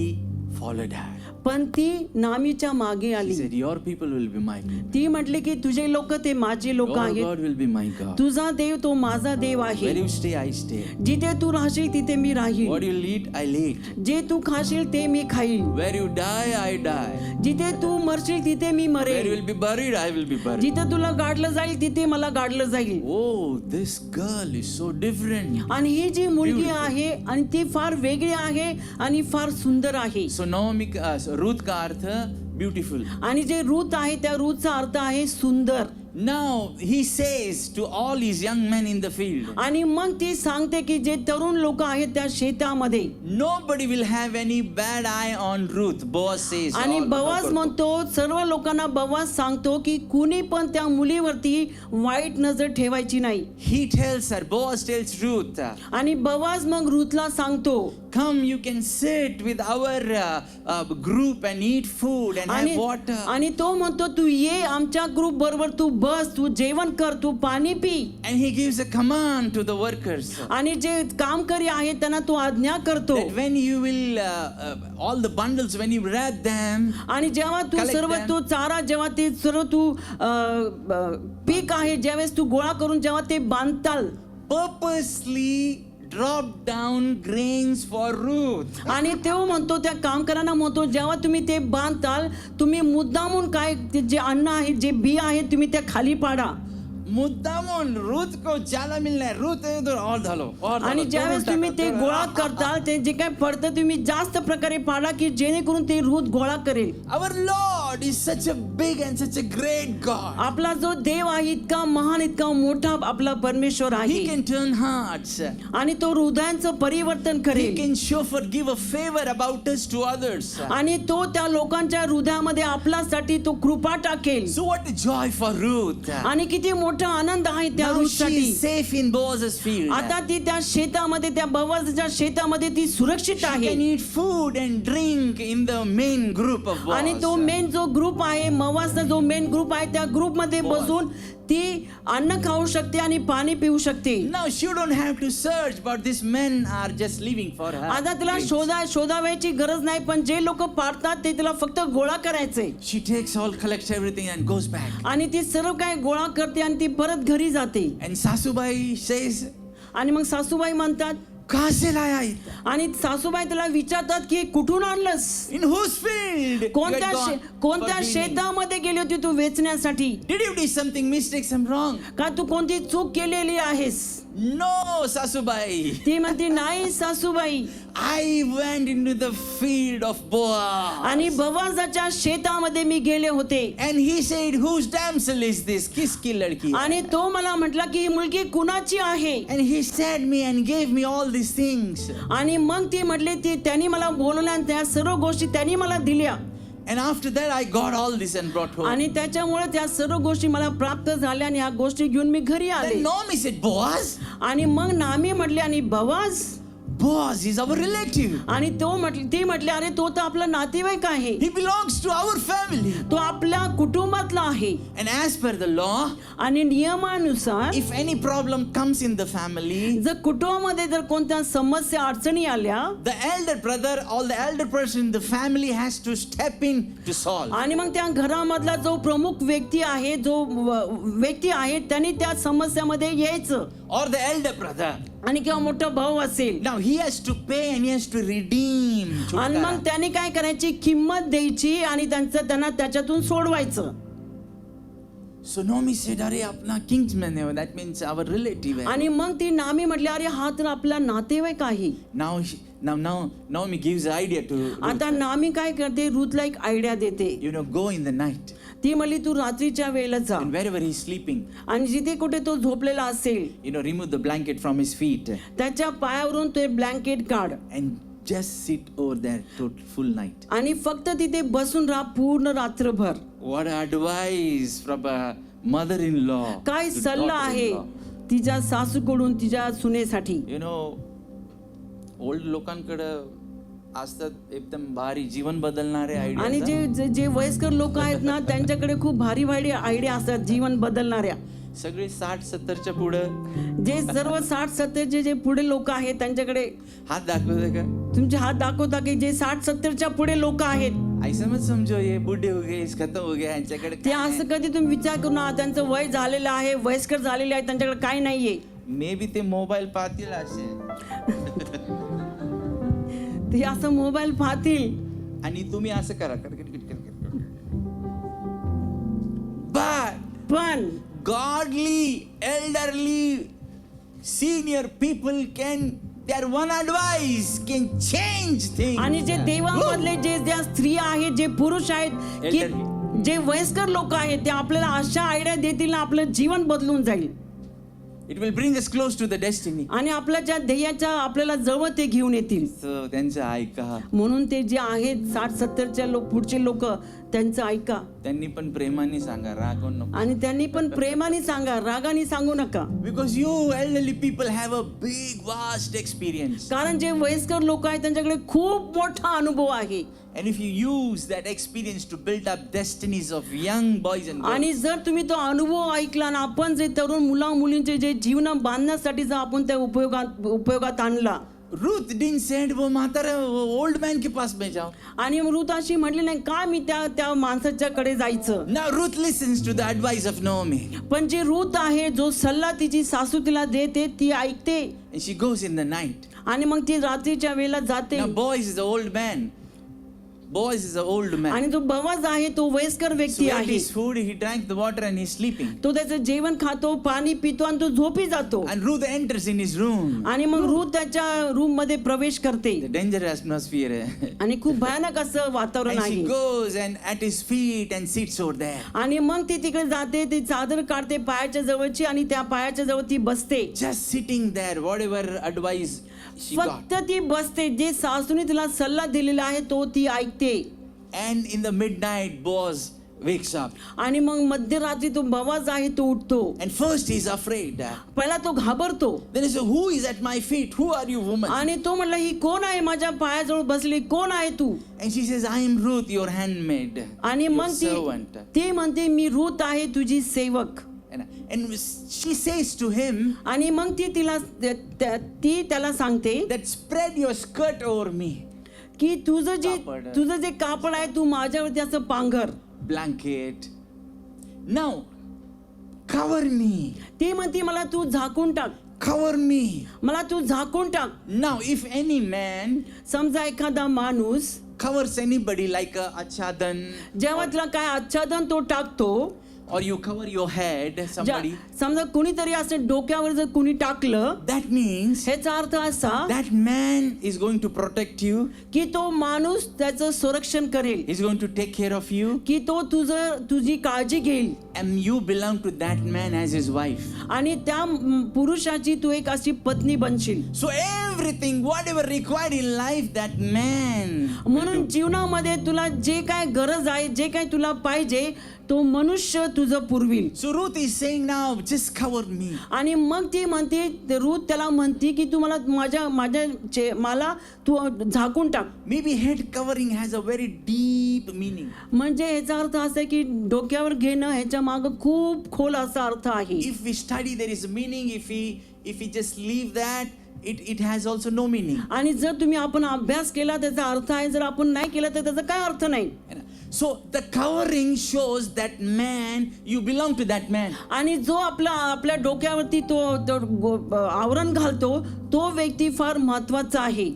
followed her. पण ती नामीच्या मागे She आली. said, your people will be my people. ती म्हटली की तुझे लोक ते माझे लोक Your आहेत. God will be my God. तुझा देव तो माझा देव Where आहे. you stay, I stay. जिथे तू राहशील तिथे मी राहील. What you'll eat, I'll eat. जे तू खाशील ते मी खाईल. Where you die, I die. जिथे तू मरशील तिथे मी Where मरेल. you will be buried, I will be buried. जिथे तुला गाडलं जाईल तिथे मला गाडलं जाईल. Oh, this girl is so different. आणि ही जी मुलगी आहे आणि ती फार वेगळी आहे आणि फार सुंदर आहे. So Ruth का अर्थ beautiful. आणि जे रूत आहे त्या रूतचा अर्थ आहे सुंदर. Now he says to all his young men in the field, आणि मग ती सांगते की जे तरुण लोक आहेत त्या शेतामध्ये. nobody will have any bad eye on Ruth. Boaz says. आणि all- बवाज म्हणतो, सर्व लोकांना बवाज सांगतो की कुणी पण त्या मुलीवरती वाईट नजर ठेवायची नाही. He tells her, Boaz tells Ruth, आणि बवाज मग रूतला सांगतो, come, you can sit with our group and eat food and have water. आणि तो म्हणतो तू ये आमच्या ग्रुप बरोबर तू बस, तू जेवण कर, तू पाणी P. And he gives a command to the workers आणि जे कामकरी आहेत त्यांना तो आज्ञा करतो. that when you will all the bundles, when you wrap them, आणि जेव्हा तू collect सर्व them. तो चारा, जेव्हा ते सर्व तू पीक आहे ज्यावेळेस तू गोळा करून जेव्हा ते बांधताल, purposely drop down grains for Ruth. आणि तो म्हणतो त्या कामकरांना म्हणतो जेव्हा तुम्ही ते बांधताल तुम्ही मुद्दामून काय ते जे अन्न आहे जे बी आहे तुम्ही ते खाली पाडा. मुद्दामून रूथ को ज्याला मिळणार, रूथ और झालो आणि ज्यावेळेस तुम्ही ते गोळा करताल ते जे काय पडतं तुम्ही जास्त प्रकारे पाडा की जेणेकरून ते रूत गोळा करेल. Our Lord is such a big and such a great God. आपला जो देव आहे इतका महान इतका मोठा आपला परमेश्वर He आहे. can turn hearts. आणि तो हृदयांचं परिवर्तन He करेल. can give a favor about us to others. आणि तो त्या लोकांच्या हृदयामध्ये आपल्यासाठी तो कृपा टाकेल. So what a joy for Ruth. आणि किती मोठा आनंद आहे त्या Now she रूथसाठी. is safe in Boaz's field. आता ती त्या शेतामध्ये त्या बवाजच्या शेतामध्ये ती सुरक्षित She आहे. can eat food and drink in the main group of Boaz. आणि तो मेन जो ग्रुप आहे मवासचा जो मेन ग्रुप आहे त्या ग्रुप मध्ये बसून ती अन्न खाऊ शकते आणि पाणी पिऊ शकते. Now she don't have to search, but these men are just living for her. आता तिला शोधावयाची गरज नाही, पण जे लोक पाडतात ते तिला फक्त गोळा करायचे. She takes collects everything and goes back. आणि ती सर्व काय गोळा करते आणि ती परत घरी जाते. And Sasubai says, आणि मग सासूबाई म्हणतात, कहाँ से लाया इतना? आणि सासूबाई तिला विचारतात की कुठून आणलंस, In whose field? You had कोणत्या gone कोणत्या for gleaning. शेतामध्ये गेली होती तू वेचण्यासाठी. Did you do something mistake, some wrong? का तू कोणती चूक केलेली आहेस. No, Sasubai. ती म्हणते नाही सासूबाई, I went into the field of Boaz. आणि बवाजाच्या शेतामध्ये मी गेले होते. And he said, whose damsel is this? किसकी लड़की है? आणि तो मला म्हटला की ही मुलगी कुणाची आहे. And he said me and gave me all these things. आणि मग ती म्हटली ती त्यांनी मला बोलवलं आणि त्या सर्व गोष्टी त्यांनी मला दिल्या. And after that I got all this and brought home. आणि त्याच्यामुळे त्या सर्व गोष्टी मला प्राप्त झाल्या आणि ह्या गोष्टी घेऊन मी घरी आले. Then Naomi said, Boaz? आणि मग नामी म्हटली आणि बवाज, Boaz is our relative. आणि ती म्हटली अरे तो तर आपला नातेवाईक आहे, He belongs to our family. तो आपल्या कुटुंबातला आहे. And as per the law, आणि नियमानुसार if any problem comes in the family, जर कुटुंबामध्ये जर कोणत्या समस्या अडचणी आल्या the elder brother or the elder person in the family has to step in to solve. आणि मग त्या घरामधला जो प्रमुख व्यक्ती आहे व्यक्ती आहे त्यांनी त्या समस्यामध्ये यायचं. Or the elder brother. आणि किंवा मोठा भाऊ असेल Now he has to pay and he has to redeem. आणि मग त्याने काय करायची किंमत द्यायची आणि त्यांना त्याच्यातून सोडवायचं. So Naomi said, अरे अपना kinsman है, that means our relative है. आणि मग ती नामी म्हटली अरे हा तर आपला नातेवाईक आहे. Now Naomi gives an idea to Ruth. आता नामी काय करते, रूथला एक आयडिया देते. Go in the night. ती म्हणली तू रात्रीच्या वेळेला जा And wherever he's sleeping, आणि जिथे कुठे तो झोपलेला असेल remove the blanket from his feet त्याच्या पायावरून ते ब्लँकेट काढ and just sit over there full night. आणि फक्त तिथे बसून राहा पूर्ण रात्रभर. What advice from a mother-in-law. काय to सल्ला आहे daughter-in-law. तिच्या सासूकडून तिच्या सुनेसाठी. You know, ओल्ड लोकांकडं असतात एकदम भारी जीवन बदलणारे आणि आयडिया. जे वयस्कर लोक आहेत ना त्यांच्याकडे खूप भारी भारी आयडिया असतात जीवन बदलणाऱ्या. सगळे 60-70च्या पुढं जे सर्व 60-70 जे पुढे लोक आहेत त्यांच्याकडे हात दाखवते का? तुमचे हात दाखवता की जे 60-70च्या पुढे लोक आहेत ऐसा मत समजो ये बुढ़े हो गए इस खत्म हो गया यांच्याकडे ते असं कधी तुम्ही विचार करू ना त्यांचं वय झालेलं आहे वयस्कर झालेले आहे त्यांच्याकडे काय नाहीये. मे बी ते मोबाईल पाहतील असे ते असं मोबाईल पाहतील आणि तुम्ही असं करा but godly elderly senior people can their one advice can change things. आणि जे देवामधले जे ज्या स्त्रिया आहेत जे पुरुष आहेत की जे वयस्कर लोक आहेत ते आपल्याला अशा आयडिया देतील ना आपलं जीवन बदलून जाईल. It will bring us close to the destiny. आणि आपल्या ज्या ध्येयाच्या आपल्याला जवळ ते घेऊन येतील. So त्यांचं ऐका. म्हणून ते जे आहेत 60-70च्या पुढचे लोक त्यांचं ऐका. त्यांनी पण प्रेमाने सांगा, रागवून नको. आणि त्यांनी पण प्रेमाने सांगा, रागाने सांगू नका. Because you elderly people have a big vast experience. कारण जे वयस्कर लोक आहेत त्यांच्याकडे खूप मोठा अनुभव आहे. And if you use that experience to build up destinies of young boys and girls. आणि जर तुम्ही तो अनुभव ऐकला ना आपण जे तरुण मुला मुलींचे जे जीवन बांधण्यासाठी जर आपण त्या उपयोगात आणला. Ruth didn't say वो म्हातारा old man के पास में जाओ. आणि रुथ अशी म्हटली नाही का मी त्या माणसाच्याकडे जायचं. Now Ruth listens to the advice of Naomi. पण जी रुथ आहे जो सल्ला तिची सासू तिला देते ती ऐकते. And she goes in the night. आणि मग ती रात्रीच्या वेळेला जाते. Now Boaz is an old man. Boaz is an old man. आणि तो बवाज आहे तो वयस्कर So व्यक्ती he ate आहे. his food, he drank the water and he's sleeping. तो त्याचं जेवण खातो पाणी पितो आणि तो झोपी जातो. And Ruth enters in his room. आणि मग रुथ त्याच्या रूम मध्ये प्रवेश करते. The dangerous atmosphere. आणि खूप भयानक असं वातावरण And she आहे. goes and at his feet and sits over there. आणि मग ती तिकडे जाते ती चादर काढते पायाच्या जवळची आणि त्या पायाच्या जवळ ती बसते. Just sitting there, whatever advice she got. फक्त ती बसते जे सासूने तिला सल्ला दिलेला आहे तो ती ऐकते. And in the midnight, Boaz wakes up. आणि मग मध्यरात्री तो बवाज आहे तो उठतो. And first he's afraid. पहिला तो घाबरतो. Then he says, who is at my feet? Who are you, woman? आणि तो म्हणला ही कोण आहे माझ्या पायाजवळ बसली कोण आहे तू. And she says, I am Ruth, your handmaid, आणि your मग servant. ती म्हणते मी रुथ आहे तुझी सेवक. And she says to him आणि मग ती त्याला सांगते that spread your skirt over me. की तुझं कापड. जे कापड आहे तू माझ्यावरती असं पांघर. Blanket. Now, cover me. ती म्हणते मला तू झाकून टाक. Cover me. मला तू झाकून टाक. Now, if any man समजा एखादा माणूस covers anybody like a achadan, जेव्हा तिला काय आच्छादन तो टाकतो. or you cover your head, somebody, समजा कुणीतरी असं डोक्यावर जर कुणी टाकलं that means ह्याचा अर्थ असा that man is going to protect you. की तो माणूस त्याचं संरक्षण करेल. He's going to take care of you. की तो तुझी काळजी घेईल. And you belong to that man as his wife. आणि त्या पुरुषाची तू एक अशी पत्नी बनशील. So everything, whatever required in life, that man. म्हणून जीवनामध्ये तुला जे काय गरज आहे जे काय तुला पाहिजे तो मनुष्य तुझं पुरविल. So Ruth is saying now, just cover me. आणि मग ती म्हणते रुथ त्याला म्हणते की तू मला तू झाकून टाक. Maybe head covering has a very deep meaning. म्हणजे ह्याचा अर्थ असा आहे की डोक्यावर घेणं ह्याच्या माग खूप खोल असा अर्थ आहे. If we study, there is a meaning. If we just leave that, it has also no meaning. आणि जर तुम्ही आपण अभ्यास केला त्याचा अर्थ आहे जर आपण नाही केला तर त्याचा काय अर्थ नाही. So the covering shows that man, you belong to that man. आणि जो आपल्या डोक्यावरती तो आवरण घालतो तो व्यक्ती फार महत्वाचा आहे.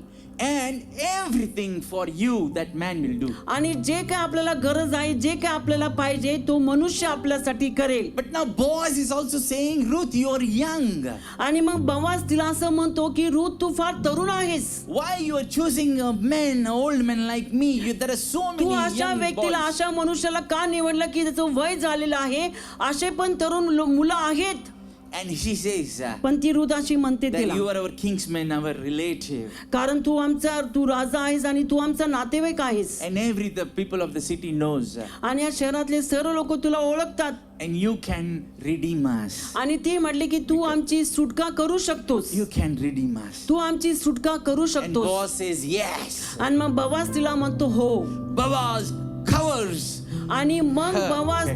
And everything for you that man will do. आणि जे काय आपल्याला गरज आहे जे काय आपल्याला पाहिजे तो मनुष्य आपल्यासाठी करेल. But now Boaz is also saying, Ruth, you are young. आणि मग बवाज तिला असं म्हणतो की रुथ तू फार तरुण आहेस. Why you are choosing a man, an old man like me? There are so Tu many अशा young व्यक्तीला boys. अशा मनुष्याला का निवडलं की त्याचं वय झालेलं आहे. असे पण तरुण मुलं आहेत. And she says पण ती रुथ अशी म्हणते that तिला, you are our kinsman, our relative. कारण तू राजा आहेस आणि तू आमचा नातेवाईक आहेस, And the people of the city knows. आणि या शहरातले सर्व लोक तुला ओळखतात. And you can redeem us. आणि ती म्हटली की तू आमची सुटका करू शकतोस, You can redeem us. तू आमची सुटका करू And शकतोस. Boaz says yes. आणि मग बवाज तिला म्हणतो हो. Boaz covers. आणि मग बवाज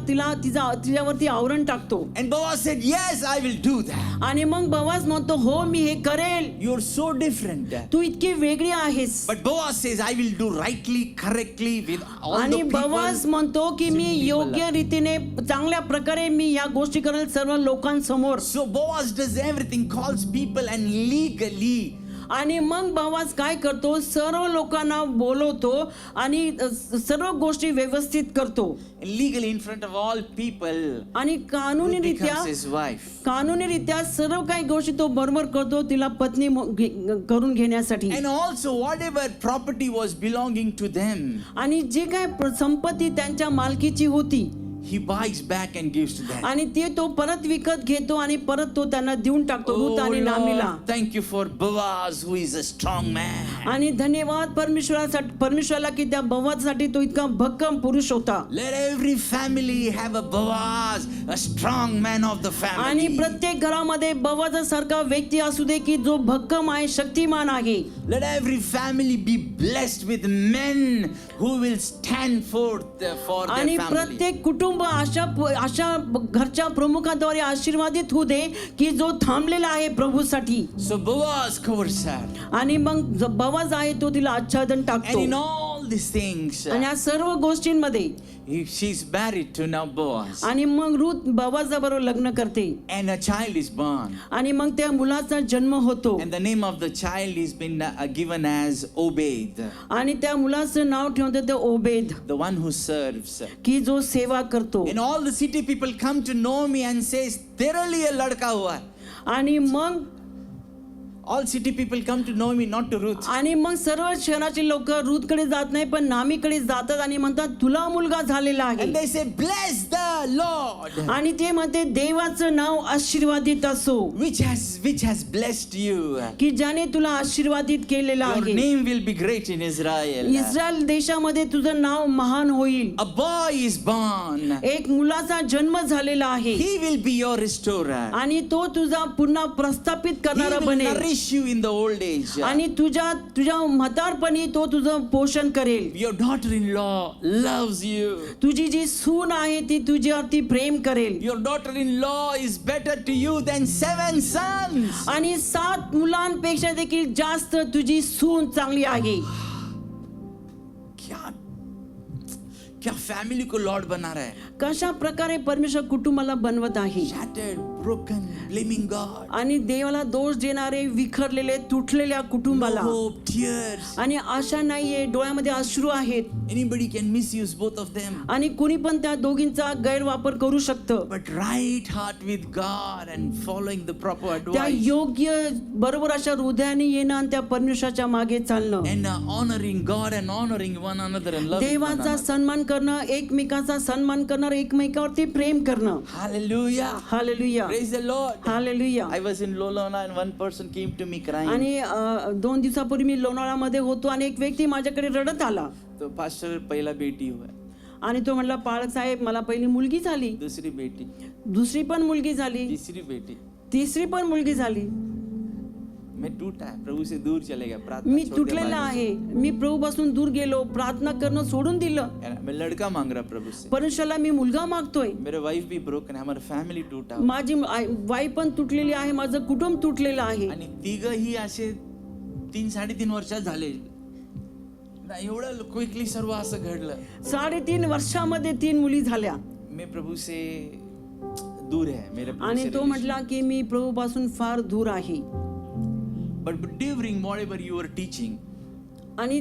तिच्यावरती आवरण टाकतो. And Boaz said, yes, I will do that. आणि मग बवाज म्हणतो हो मी हे करेल, You're so different. तू इतकी वेगळी आहेस. But Boaz says, I will do rightly, correctly with all आणि the people. बवाज म्हणतो की मी योग्य रीतीने चांगल्या प्रकारे मी या गोष्टी करेल सर्व लोकांसमोर. So Boaz does everything, calls people and legally. आणि मग बवाज काय करतो, सर्व लोकांना बोलवतो आणि सर्व गोष्टी व्यवस्थित करतो. And legally in front of all people. आणि Ruth कानूनीरित्या becomes his wife. सर्व काही गोष्टी तो बरोबर करतो तिला पत्नी करून घेण्यासाठी. And also whatever property was belonging to them, आणि जे काय संपत्ती त्यांच्या मालकीची होती he buys back and gives to them. आणि ते तो परत विकत घेतो आणि परत तो त्यांना देऊन टाकतो रुथ आणि नामीला. Thank you for Boaz, who is a strong man. आणि धन्यवाद परमेश्वराला की त्या बवाजसाठी तो इतका भक्कम पुरुष होता. Let every family have a Boaz, a strong man of the आणि family. प्रत्येक घरामध्ये बवाजासारखा व्यक्ती असू दे की जो भक्कम आहे, शक्तिमान आहे. Let every family be blessed with men who will stand forth for their आणि family. प्रत्येक कुटुंब अशा घरच्या प्रमुखाद्वारे आशीर्वादित होऊ दे की जो थांबलेला आहे प्रभूसाठी. So Boaz covers her. आणि मग बवाज आहे तो तिला आच्छादन And टाकतो. in all these things, आणि या सर्व गोष्टींमध्ये she's married to now Boaz. आणि मग रुथ बवाजाबरोबर लग्न करते And a child is born. आणि मग त्या मुलाचा जन्म होतो. And the name of the child is been given as Obed, आणि त्या मुलाचं नाव ठेवतात ते Obed, the one who serves. की जो सेवा करतो. And all the city people come to know me and says, तेरे लिए लड़का हुआ. आणि मग All city people come to know me, not to Ruth. आणि मग सर्व शहराचे लोक रुथकडे जात नाही पण नामीकडे जातात आणि म्हणतात तुला मुलगा झालेला आहे. And they say, bless the Lord, आणि ते म्हणते देवाचं नाव आशीर्वादित असो, which has blessed you. की ज्याने तुला आशीर्वादित केलेला Your आहे. name will be great in Israel. Israel देशामध्ये तुझं नाव महान होईल. A boy is born. एक मुलाचा जन्म झालेला आहे He will be your restorer. आणि तो तुझा पुन्हा प्रस्थापित He करणारा will बनेल. nourish you in the old age. आणि तुझ्या म्हातारपणी तो तुझं पोषण करेल. Your daughter-in-law loves you. तुझी जी सून आहे ती तुझ्यावरती प्रेम करेल. Your daughter-in-law is better to you than 7 sons. आणि 7 मुलांपेक्षा देखील जास्त तुझी सून चांगली आहे. क्या फैमिली को लॉर्ड बना रहा है. कशा प्रकारे परमेश्वर कुटुंबाला बनवत आहे. Shattered, broken, blaming God. आणि देवाला दोष देणारे विखरलेले तुटलेल्या कुटुंबाला. No hope, tears. आणि आशा नाहीये, डोळ्यामध्ये अश्रू आहेत. Anybody can misuse both of them. आणि कुणी पण त्या दोघींचा गैरवापर करू शकतं. But right heart with God and following the proper त्या advice. योग्य बरोबर अशा हृदयाने येणं आणि त्या परमेश्वराच्या मागे चालणं. And honoring God and honoring one another and loving one देवाचा another. सन्मान करणं, एकमेकाचा सन्मान करणं, एकमेकावरती प्रेम करणं. Hallelujah. Hallelujah, Praise the Lord. Hallelujah. I was in Lonavala and one person came to me crying. आणि 2 दिवसापूर्वी मी लोणावळ्यामध्ये होतो आणि एक व्यक्ती माझ्याकडे रडत आला तो पास्टर पहिला बेटी हुआ, आणि तो म्हणला पाळक साहेब मला पहिली मुलगी झाली, दूसरी बेटी, दुसरी पण मुलगी झाली, तीसरी बेटी. तिसरी पण मुलगी झाली. मैं टूटा, प्रभु से दूर चले गया, प्रार्थना मी छोड़ दिया तुटलेला बाजू आहे. मी प्रभूपासून दूर गेलो, प्रार्थना करणं सोडून दिलं. से. मैं लड़का मांग रहा प्रभु से. परमेश्वराला मी मुलगा मागतोय. मेरे वाइफ भी ब्रोकन है, हमारा फॅमिली टूटा. माझी वाईफ पण तुटलेली आहे, माझं कुटुंब तुटलेलं आहे. आणि तिघही असे 3-3.5 वर्षात झाले. एवढं क्विकली सर्व असं घडलं. 3.5 वर्षामध्ये 3 मुली झाल्या. मैं प्रभु से दूर है, मेरे प्रभु आणि से तो म्हटला की मी प्रभूपासून फार दूर आहे. But during whatever you were teaching, आणि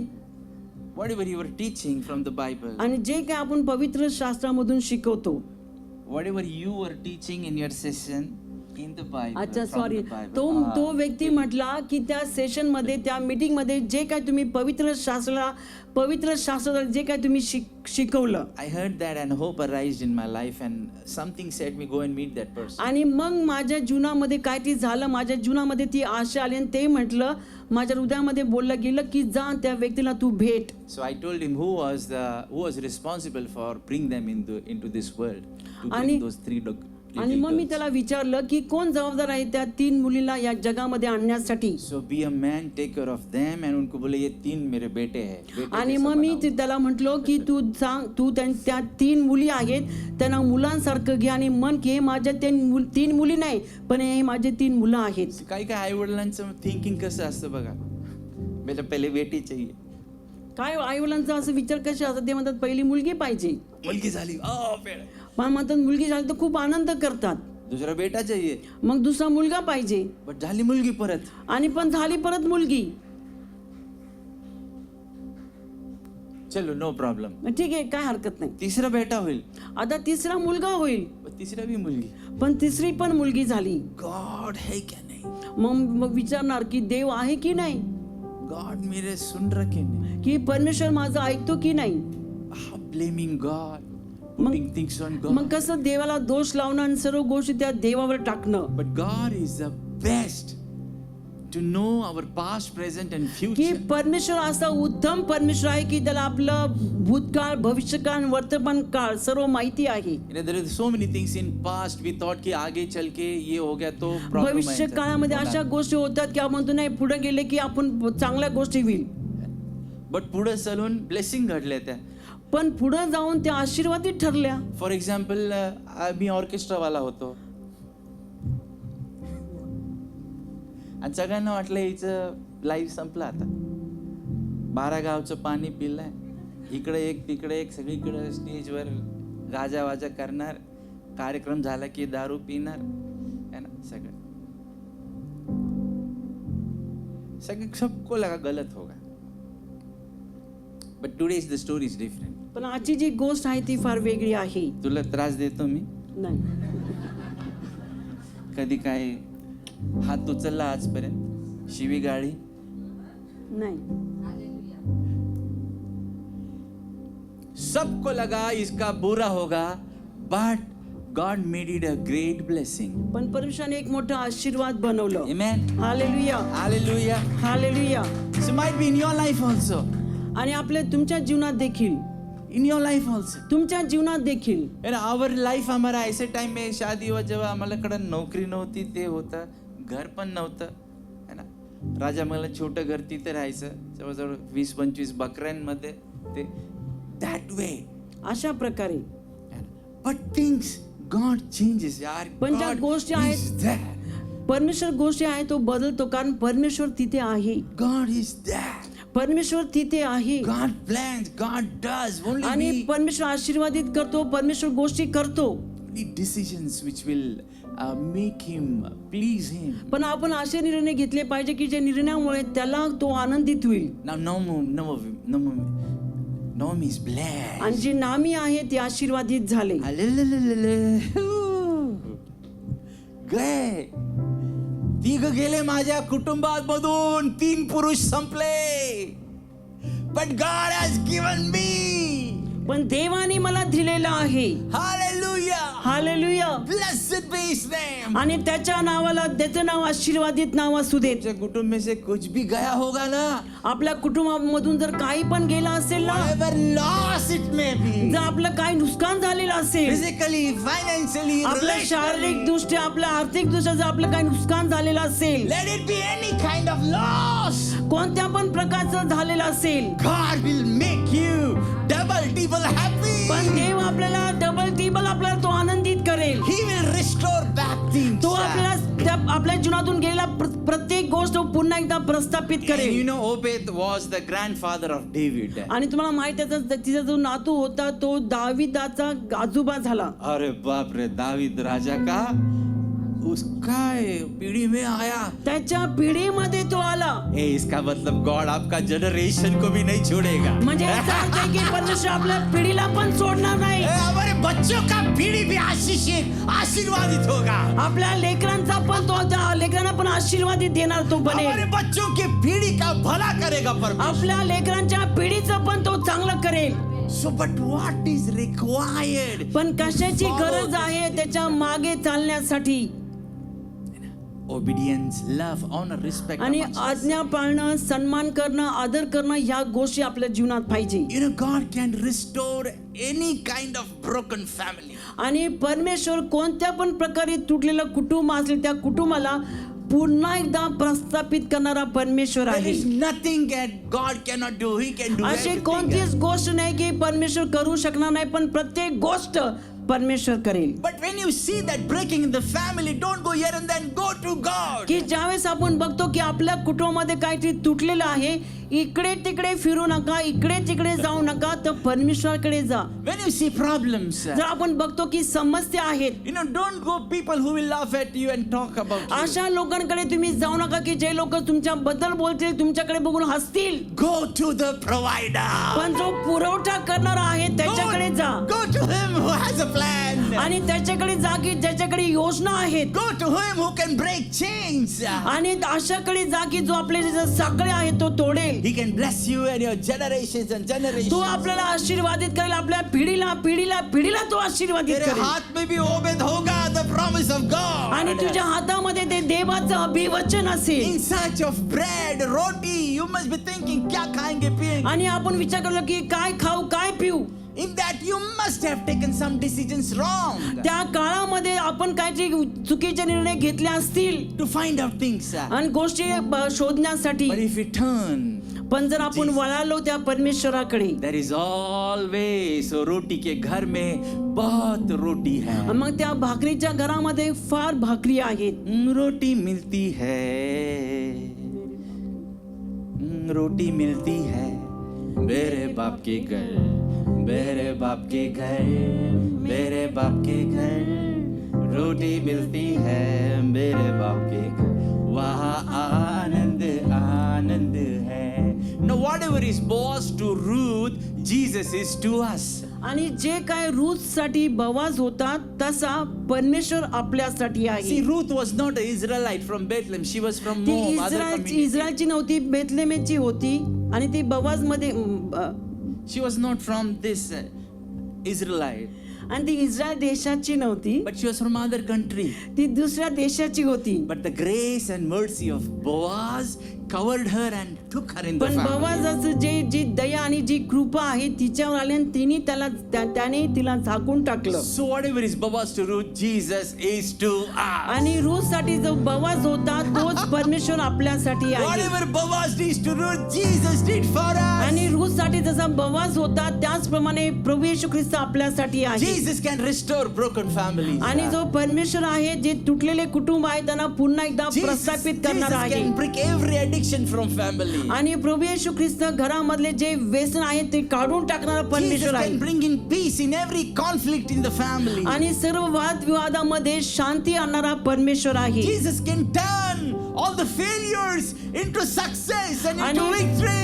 whatever you were teaching from the Bible, आणि जे काय आपण पवित्र शास्त्रामधून शिकवतो, whatever you were teaching in your session, In the Bible. अच्छा from सॉरी the Bible. तो व्यक्ती म्हटला की त्या सेशन मध्ये त्या मीटिंग मध्ये जे काय तुम्ही पवित्र शास्त्राला जे काय तुम्ही शिकवलं I heard that and hope arised in my life and something said me go and meet that person. आणि मग माझ्या जीवनामध्ये काय ती झालं, माझ्या जीवनामध्ये ती आशा आली आणि ते म्हटलं माझ्या हृदयामध्ये बोललं गेलं की जा त्या व्यक्तीला तू भेट. So I told him who was responsible for bring them into this world to आणि- bring those three आणि मग मी त्याला विचारलं की कोण जबाबदार आहे त्या 3 मुलीला या जगामध्ये आणण्यासाठी. So be a man, take care of them and उनको बोले ये 3 मेरे बेटे हैं. बेटे आणि जैसा मग मी बनाओ. त्याला म्हटलो की तू सांग तू त्या 3 मुली आहेत त्यांना मुलांसारखं घे आणि मन की हे माझ्या 3 मुली नाही पण हे माझे 3 मुलं आहेत. काही आई वडिलांचं थिंकिंग कसं असतं बघा, मला पहिले बेटी चाहिए, काय आईवडिलांचा असं विचार कसे असतात, ते म्हणतात पहिली मुलगी पाहिजे, मुलगी झाली पण म्हणतात मुलगी झाली तर खूप आनंद करतात, दुसरा बेटा चाहिए, मग दुसरा मुलगा पाहिजे बट झाली मुलगी परत. आणि पण झाली परत मुलगी. चलो नो प्रॉब्लेम, मग ठीक आहे काय हरकत नाही. तिसरा बेटा होईल, आता तिसरा मुलगा होईल पण तिसरा भी मुलगी. पण तिसरी पण मुलगी झाली. गॉड है क्या नहीं, मग विचारणार की देव आहे की नाही, गॉड मेरे सुन रखे नहीं. की परमेश्वर माझं ऐकतो की नाही. Blaming God, putting things on God. मग कसं देवाला दोष लावणं आणि सर्व गोष्टी त्या देवावर टाकणं. But God is the best to know our past, present and की future. परमेश्वर असा उत्तम परमेश्वर आहे की त्याला आपलं भूतकाळ भविष्यकाळ आणि वर्तमान काळ सर्व माहिती आहे. You know, there are so many things in past we thought कि आगे चल के ये हो गया तो problem भविष्य आहे. काळामध्ये अशा गोष्टी होतात की आपण म्हणतो नाही पुढे गेले की आपण चांगल्या गोष्टी होईल, But पुढे चलून ब्लेसिंग घडल्या त्या. पण पुढे जाऊन त्या आशीर्वादित ठरल्या. फॉर एक्झाम्पल मी ऑर्केस्ट्रावाला होतो आणि सगळ्यांना वाटलं हिचं लाईफ संपलं आता, 12 गावचं पाणी पिलंय, इकडे एक तिकडे एक, सगळीकडे स्टेजवर गाजावाजा करणार, कार्यक्रम झाला की दारू पिणार है ना, सगळे सबको लगा गलत होगा. But today is the story is different. पण आजची जी गोष्ट आहे ती फार वेगळी आहे. तुला त्रास देतो मी नाही कधी काय हात उचलला आजपर्यंत, शिवी गाळी नाही. सबको लगा इसका बुरा होगा, but God made it a great blessing. पण परमेश्वराने एक मोठा आशीर्वाद बनवलं. Amen. Hallelujah Hallelujah. Hallelujah. So it might be in your life also. आणि आपल्या तुमच्या जीवनात देखील, In your life also. तुमच्या जीवनात देखील And our life हमारा ऐसे टाइम में शादी हुआ जेव्हा आम्हाला कडे नोकरी नव्हती, ते होतं, घर पण नव्हतं है ना. राजा मला छोटं घर तिथे राहायचं, जवळजवळ 20-25 बकऱ्यांमध्ये, ते दॅट वे. अशा प्रकारे. But things God changes यार. पण ज्या God गोष्टी is आहेत there. परमेश्वर गोष्टी आहे तो बदलतो, कारण परमेश्वर तिथे आहे. God is there. परमेश्वर तिथे आहे. God plans, God does. Only आणि we परमेश्वर आशीर्वादित करतो, परमेश्वर गोष्टी करतो. need decisions which will make him please him. पण आपण असे निर्णय घेतले पाहिजे की जे निर्णयामुळे त्याला तो आनंदित होईल. Now Naomi is blessed. आणि जे नामी आहे ते आशीर्वादित झाले. गए तिघ गेले माझ्या कुटुंबामधून, 3 पुरुष संपले. But God has given me. पण देवाने मला दिलेला आहे. Hallelujah. Hallelujah. Blessed be his name. आणि त्याच्या नावाला त्याचं नाव आशीर्वादित नाव असू देत. तुमच्या कुटुंब में से कुछ भी गया होगा ना, आपल्या कुटुंबामधून जर काही पण गेला असेल ना, whatever loss it may be, जर आपलं काही नुकसान झालेलं असेल, physically, financially, आपल्या शारीरिक relationally, दृष्ट्या आपल्या आर्थिक दृष्ट्या जर आपलं काही नुकसान झालेलं असेल, let it be any kind of loss, कोणत्या पण प्रकारचं झालेलं असेल, God will make you double, triple happy. पण देव आपल्याला डबल टिबल आपल्याला तो आनंदित करेल. He will restore back things. तो आपल्याला आपल्या जीवनातून गेलेला प्रत्येक गोष्ट पुन्हा एकदा प्रस्थापित And you करेल. know, Obed was the grandfather of David. आणि तुम्हाला माहित आहे तिचा जो नातू होता तो दाविदाचा आजोबा झाला. अरे बाप रे, दावीद राजा का उसका पीढ़ी में आया. त्याच्या पिढीमध्ये तो आला. ए, इसका मतलब गॉड आपका जनरेशन को भी नहीं छोड़ेगा. म्हणजे याचा अर्थ आहे की परमेश्वर आपल्या पिढीला पण सोडणार नाही. ए, हमारे बच्चों का पीढ़ी भी आशीर्वादित होगा. आपल्या लेकरांचा पण तो त्या लेकरांना पण आशीर्वादित देणार तो हमारे बनेल. बच्चों की पीढ़ी का भला करेगा परमेश्वर. आपल्या लेकरांच्या पिढीचं पण तो चांगलं करेल. So, but what is required? पण कशाची गरज आहे त्याच्या मागे चालण्यासाठी? Obedience, love, honor, respect. आणि amongst us. आज्ञा पाळणं, सन्मान करणं, आदर करणं ह्या गोष्टी आपल्या जीवनात पाहिजे. You know, God can restore any kind of broken family. आणि परमेश्वर कोणत्या पण प्रकारे तुटलेलं कुटुंब असेल त्या कुटुंबाला पुन्हा एकदा प्रस्थापित करणारा परमेश्वर There आहे. is nothing that God cannot do. He can do अशी everything. कोणतीच गोष्ट नाही की परमेश्वर करू शकणार नाही, पण प्रत्येक गोष्ट परमेश्वर करेल. But when you see that breaking in the family, don't go here and then go to God. की ज्यावेळेस आपण बघतो की आपल्या कुटुंबामध्ये काहीतरी तुटलेलं आहे, इकडे तिकडे फिरू नका, इकडे तिकडे जाऊ नका, तर परमेश्वराकडे जा. When you see problems, जर आपण बघतो की समस्या आहेत, you know, don't go people who will laugh at you and talk about you. अशा लोकांकडे तुम्ही जाऊ नका की जे लोक तुमच्या बद्दल बोलतील, तुमच्याकडे बघून हसतील. Go to the provider. पण जो पुरवठा करणारा आहे त्याच्याकडे जा. Go to him who has a plan. आणि त्याच्याकडे जा की ज्याच्याकडे योजना आहेत. Go to him who can break chains. आणि अशाकडे जा की जो आपले जे साखळे आहेत तो तोडेल. He can bless you and your generations and generations. तो आपल्याला आशीर्वादित करेल, आपल्या पिढीला पिढीला पिढीला तो आशीर्वादित तेरे करेल. हाथ में भी ओबेद होगा the promise of God. आणि तुझ्या हातामध्ये ते देवाचं अभिवचन असेल. In search of bread, roti, you must be thinking क्या खाएंगे पिएंगे. आणि आपण विचार करलो की काय खाऊ काय पिऊ. In that you must have taken some decisions wrong त्या काळामध्ये आपण काहीतरी चुकीचे निर्णय घेतले असतील to find out things. आणि गोष्टी शोधण्यासाठी. But if we turn, पण जर आपण वळालो त्या परमेश्वराकडे, there is always रोटी के घर में बहुत रोटी है. मग त्या भाकरीच्या घरामध्ये फार भाकरी आहेत. रोटी मिलती है, रोटी मिलती है मेरे बाप के घर, मेरे बाप के घर, मेरे बाप के घर. रोटी मिलती है मेरे बाप के घर, वहाँ आनंद आनंद है. Now whatever is Boaz to Ruth, Jesus is to us. आणि जे काय रूथसाठी बवाज होता तसा परमेश्वर आपल्यासाठी आहे. See, Ruth was not an Israelite from Bethlehem. She was from ती Moab, other community. इस्रायलची नव्हती, बेथलेमेची होती. आणि ती बवाज मध्ये She was not from this Israelite, आणि ती इस्रायल देशाची नव्हती, but she was from other country. ती दुसऱ्या देशाची होती. But the grace and mercy of Boaz covered her and took her in the पण family. बवाजाचं जी दया आणि जी कृपा आहे तिच्यावर आली आणि तिने त्याने तिला झाकून टाकलं. So whatever is Boaz to Ruth, Jesus is to us. आणि रूथसाठी जो बवाज होता तोच परमेश्वर आपल्यासाठी आहे. Whatever Boaz did to Ruth, Jesus did for us. आणि रूथसाठी जसा बवाज होता त्याचप्रमाणे प्रभू येशू ख्रिस्त आपल्यासाठी आहे. Jesus can restore broken families. आणि जो परमेश्वर आहे जे तुटलेले कुटुंब आहे त्यांना पुन्हा एकदा प्रस्थापित करणार Jesus आहे. can break every addiction from family. आणि प्रभू येशू ख्रिस्त घरामधले जे व्यसन आहे ते काढून टाकणारा Jesus परमेश्वर आहे. can bring in peace in every conflict in the family. आणि सर्व वादविवादामध्ये शांती आणणारा परमेश्वर आहे. Jesus can turn all the failures into success and into आणि victory.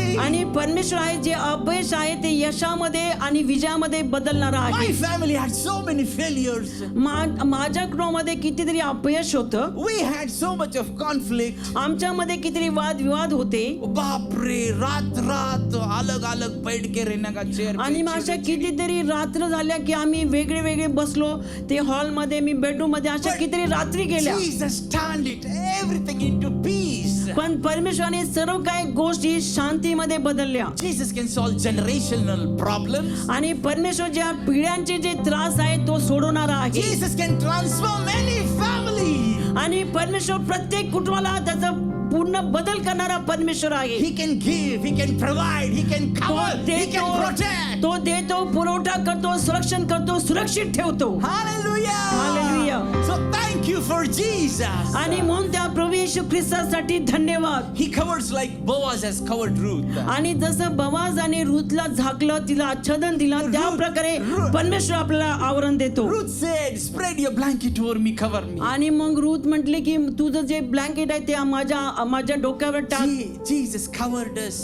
परमेश्वर आहे जे अपयश आहे ते यशामध्ये आणि विजयामध्ये बदलणारा My आहे. family had so many failures. माझ्या कुटुंबामध्ये कितीतरी अपयश होतं. We had so much of conflict. आमच्यामध्ये कितीतरी वादविवाद होते. बाप रे, रात रात अलग अलग बैठ के रहने का चेयर. आणि मग अशा कितीतरी रात्र झाल्या की आम्ही वेगळे वेगळे बसलो. ते हॉलमध्ये, मी बेडरूम मध्ये, अशा कितीतरी रात्री गेल्या. Jesus turned it everything into peace. पण परमेश्वराने सर्व काही गोष्टी शांतीमध्ये बदलल्या. Jesus can solve generational problems. आणि परमेश्वर ज्या पिढ्यांचे जे त्रास आहे तो सोडवणारा आहे. Jesus can transform any family. आणि परमेश्वर प्रत्येक कुटुंबाला त्याचं पूर्ण बदल करणारा परमेश्वर आहे. He can give, He can provide, He can तो cover, He can protect. तो देतो, पुरवठा करतो, संरक्षण करतो, सुरक्षित ठेवतो. Hallelujah. Hallelujah. So thank you for Jesus. आणि म्हणून त्या प्रभू येशू ख्रिस्तासाठी धन्यवाद. He covers like Boaz has covered Ruth. आणि जसं बवाज आणि रूथला झाकलं, तिला आच्छादन दिलं, त्या प्रकारे परमेश्वर आपल्याला आवरण देतो. Ruth said, spread your blanket over me, cover me. आणि मग रूथ म्हटले की तुझं जे ब्लँकेट आहे ते माझ्या डोक्यावर टाक. Jesus covered us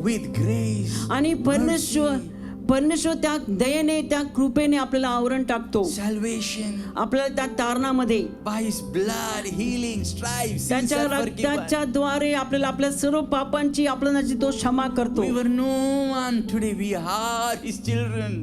with grace. आणि परमेश्वर त्या दयेने, त्या कृपेने आपल्याला आवरण टाकतो. Salvation. आपल्याला त्या तारणामध्ये By His blood, healing, stripes, sins त्याच्या are forgiven. रक्ताच्या द्वारे आपल्याला आपल्या सर्व पापांची आपल्याला तो क्षमा करतो. We were no one, today we are His children.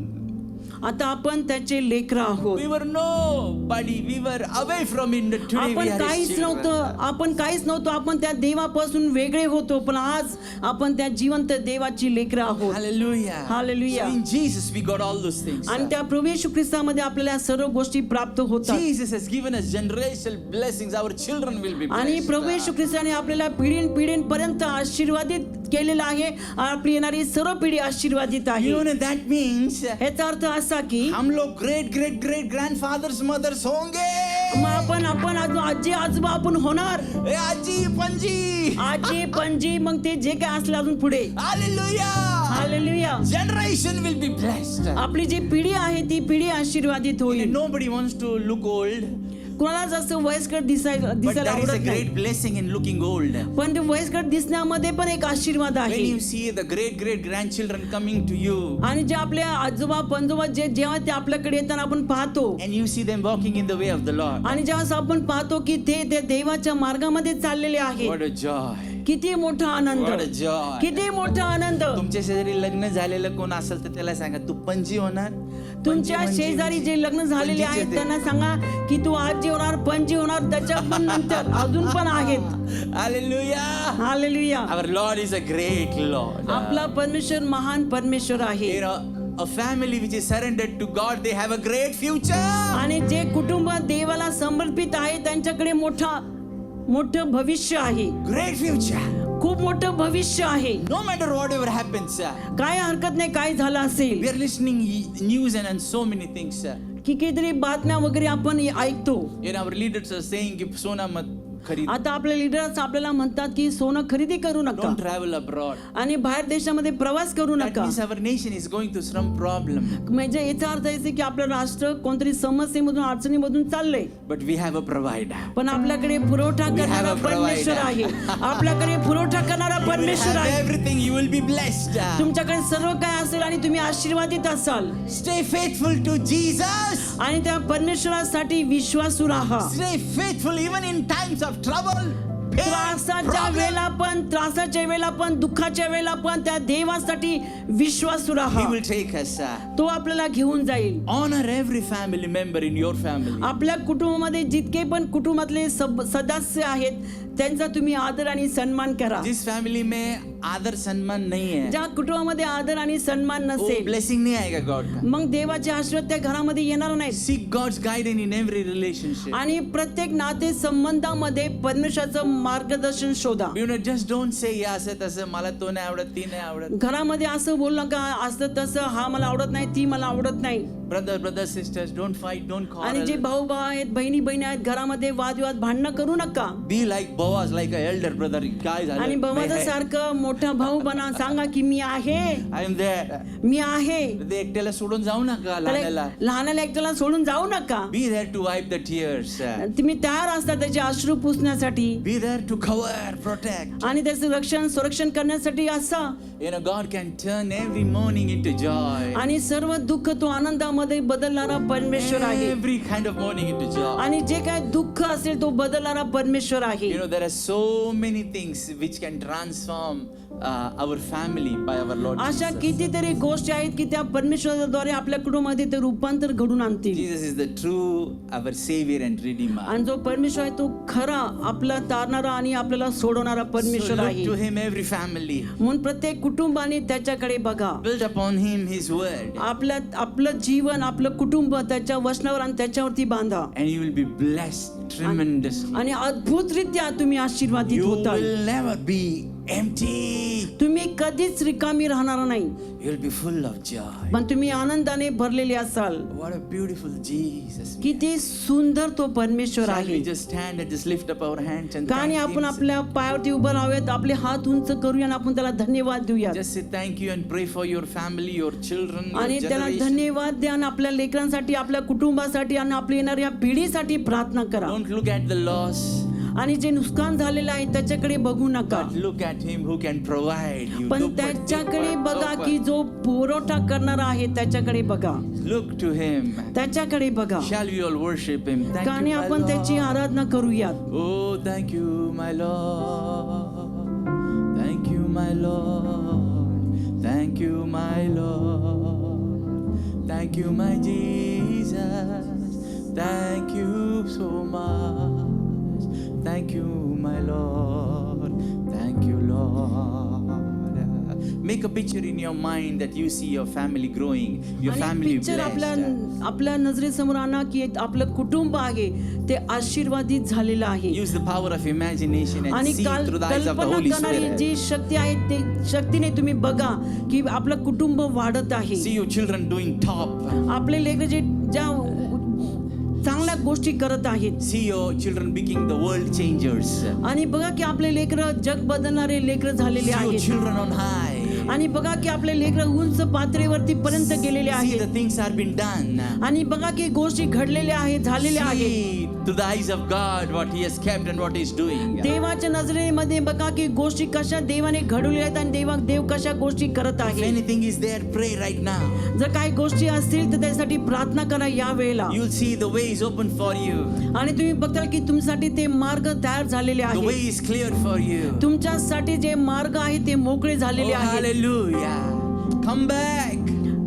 आता आपण त्याचे लेकरं आहोत. We were nobody, we were away from Him, today we आपण are His काहीच children. नव्हतो, आपण त्या देवापासून वेगळे होतो, पण आज आपण त्या जिवंत देवाची लेकरं आहोत. Hallelujah. Hallelujah. So in Jesus we got all those things. आणि त्या प्रभू येशू ख्रिस्तामध्ये आपल्याला या सर्व गोष्टी प्राप्त होतात. Jesus has given us generational blessings. Our children will be आणि blessed. प्रभू येशू ख्रिस्ताने आपल्याला पिढींपर्यंत आशीर्वादित केलेलं आहे. आपली येणारी सर्व पिढी आशीर्वादित आहे. You know that means याचा अर्थ असा की हम लोग great great great grandfathers mothers होंगे. मग आपण आजी आजोबा आपण होणार. ए आजी पणजी. आजी पणजी मग ते जे काय असलं अजून पुढे. Hallelujah. Hallelujah. Generation will be blessed. आपली जी पिढी आहे ती पिढी आशीर्वादित होईल. Nobody wants to look old. कोणाला जास्त वयस्कर But दिसायला there is a आवडत नाही. great blessing in looking old. पण ते वयस्कर दिसण्यामध्ये पण एक आशीर्वाद When आहे. you see the great great grandchildren coming to you आणि जे आपल्या आजोबा पणजोबा जेव्हा ते आपल्याकडे येताना आपण पाहतो, and you see them walking in the way of the Lord, आणि जेव्हा आपण पाहतो की ते देवाच्या मार्गामध्ये चाललेले आहेत, what a joy. किती मोठा आनंद, What a joy. किती मोठा आनंद. तुमच्या शेजारी लग्न झालेलं कोण असेल तर त्याला सांगा तू पणजी होणार. तुमच्या शेजारी जे लग्न झालेले आहेत त्यांना सांगा की तू आजी होणार, पणजी होणार, त्याच्या पण नंतर अजून पण आहेत. Hallelujah. Hallelujah. Our Lord is a great Lord. आपला परमेश्वर महान परमेश्वर आहे. You know, a family which is surrendered to God, they have a great future. आणि जे कुटुंब देवाला समर्पित आहे त्यांच्याकडे मोठं भविष्य आहे. Great future. खूप मोठं भविष्य आहे. No matter whatever happens, काय हरकत नाही, काय झालं असेल we are listening news and so many things. की काहीतरी बातम्या वगैरे आपण ऐकतो. You know, our leaders are saying कि सोना मत खरीद. आता आपले लीडर्स आपल्याला म्हणतात की सोनं खरेदी करू नका Don't travel abroad. आणि बाहेर देशामध्ये प्रवास करू That नका. means our nation is going through some problem. म्हणजे याचा अर्थ आहे की आपलं राष्ट्र कोणतरी समस्येमधून अडचणीमधून चाललंय, But we have a provider. पण आपल्याकडे पुरवठा करणारा have a परमेश्वर आहे. आपल्याकडे पुरवठा करणारा You will परमेश्वर have आहे. everything. You will be blessed. तुमच्याकडे सर्व काय असेल आणि तुम्ही आशीर्वादित असाल. Stay faithful to Jesus. आणि त्या परमेश्वरासाठी विश्वासू राहा. Stay faithful even in times of trouble. pain, त्रासाच्या वेळेला पण दुःखाच्या वेळेला पण त्या देवासाठी विश्वासू He राहा. will take us. तो आपल्याला घेऊन जाईल. Honor every family member in your family. आपल्या कुटुंबामध्ये जितके पण कुटुंबातले सदस्य आहेत त्यांचा तुम्ही आदर आणि सन्मान करा. जिस फैमिली में आदर सम्मान नहीं है, ज्या कुटुंबामध्ये आदर आणि सन्मान वो नसेल ब्लेसिंग नहीं आएगा गॉड का. मग देवाचे आशीर्वाद त्या घरामध्ये येणार नाहीत. Seek God's guidance in every relationship. आणि प्रत्येक नाते संबंधामध्ये परमेश्वराचं मार्गदर्शन शोधा. You know, just don't say या असं तसं मला तो नाही आवडत ती नाही आवडत. घरामध्ये असं बोल नका, असं तसं, हा मला आवडत नाही, ती मला आवडत नाही. Brother sisters, don't fight, don't आणि जे quarrel. भाऊ आहेत, बहिणी आहेत, घरामध्ये वादविवाद भांडणं करू नका. Be like Boaz, like a elder brother. काय झालं? आणि सारखं मोठा भाऊ बना, सांगा की मी आहे, I am there. मी आहे. ते एकट्याला सोडून जाऊ नका लहानाला. लहानाला एकट्याला सोडून जाऊ नका. Be there to wipe the tears. तुम्ही तयार असता त्याचे अश्रू पुसण्यासाठी Be there to cover, protect. आणि त्याचं संरक्षण करण्यासाठी असा. You know, God can turn every mourning into joy. आणि सर्व दुःख तो आनंदामध्ये बदलणारा परमेश्वर आहे. Every kind of mourning into joy. आणि जे काय दुःख असेल तो बदलणारा परमेश्वर आहे. You know, there are so many things which can transform our family by our Lord अशा Jesus. कितीतरी गोष्टी आहेत की त्या परमेश्वराद्वारे आपल्या कुटुंबामध्ये ते रूपांतर घडून आणतील. Jesus is the true, our Savior and Redeemer. आणि जो परमेश्वर आहे तो खरा आपला तारणारा आणि आपल्याला सोडवणारा So परमेश्वर look आहे. to Him, every family. म्हणून प्रत्येक कुटुंबाने त्याच्याकडे बघा. Build upon Him His word. आपलं जीवन, आपलं कुटुंब त्याच्या वचनावर आणि त्याच्यावरती बांधा. And you will be blessed tremendously. आणि अद्भुतरित्या तुम्ही आशीर्वादित You होताल. will never be empty. तुम्ही कधीच रिकामी राहणार नाही, You'll be full of joy. पण तुम्ही आनंदाने भरलेले असाल. What a beautiful Jesus. किती सुंदर तो परमेश्वर Shall आहे. we just stand and just lift up our hands and का thank नाही him? आपण आपल्या पायावरती उभं राहूयात, आपले हात उंच करूया आणि आपण त्याला धन्यवाद देऊया Just say thank you and pray for your family, your children, your आणि त्याला generation. धन्यवाद द्या आणि आपल्या लेकरांसाठी, आपल्या कुटुंबासाठी आणि आपल्या येणाऱ्या पिढीसाठी प्रार्थना करा. Don't look at the loss, आणि जे नुकसान झालेलं आहे त्याच्याकडे बघू नका, but look at him who can provide you. पण Look at त्याच्याकडे him. बघा की जो पुरवठा करणारा आहे त्याच्याकडे बघा, Look to him. त्याच्याकडे बघा. Shall we all worship him? Thank का नाही you, my आपण त्याची Lord. आराधना करूयात. Oh, thank you, my Lord. Thank you, my Lord. Thank you, my Lord. Thank you, my Jesus. Thank you so much. Thank you, my Lord. Thank you, Lord. Make a picture in your mind that you see your family growing, your आणि family picture blessed. आपल्या नजरेसमोर आणा की आपलं कुटुंब आहे ते आशीर्वादित झालेलं आहे. Use the power of imagination and आणि see through the eyes of the कल्पना Holy करणारी Spirit. जी शक्ती आहे ते शक्तीने तुम्ही बघा की आपलं कुटुंब वाढत आहे. See your children doing top. आपले लेकरं जे ज्या चांगल्या गोष्टी करत आहेत See your children becoming the world changers. आणि बघा की आपले लेकरं जग बदलणारे लेकरं झालेले See your आहेत. children on high. आणि बघा की आपले लेकरं उंच पातळीवरती पर्यंत गेलेले See आहेत. the things are been done. आणि बघा की गोष्टी घडलेल्या आहेत, झालेल्या आहेत. See through the eyes of God what He has kept and what He is doing. देवाच्या नजरेमध्ये बघा की गोष्टी कशा देवाने घडवल्या आहेत आणि देव कशा गोष्टी करत If आहे. anything is there, pray right now. जर काही गोष्टी असतील तर त्यासाठी प्रार्थना करा या वेळेला. You'll see the way is open for you. आणि तुम्ही बघताल की तुमच्यासाठी ते मार्ग तयार झालेले The way आहेत. is cleared for you. तुमच्यासाठी जे मार्ग आहे ते मोकळे झालेले Oh, आहेत. hallelujah. Come back.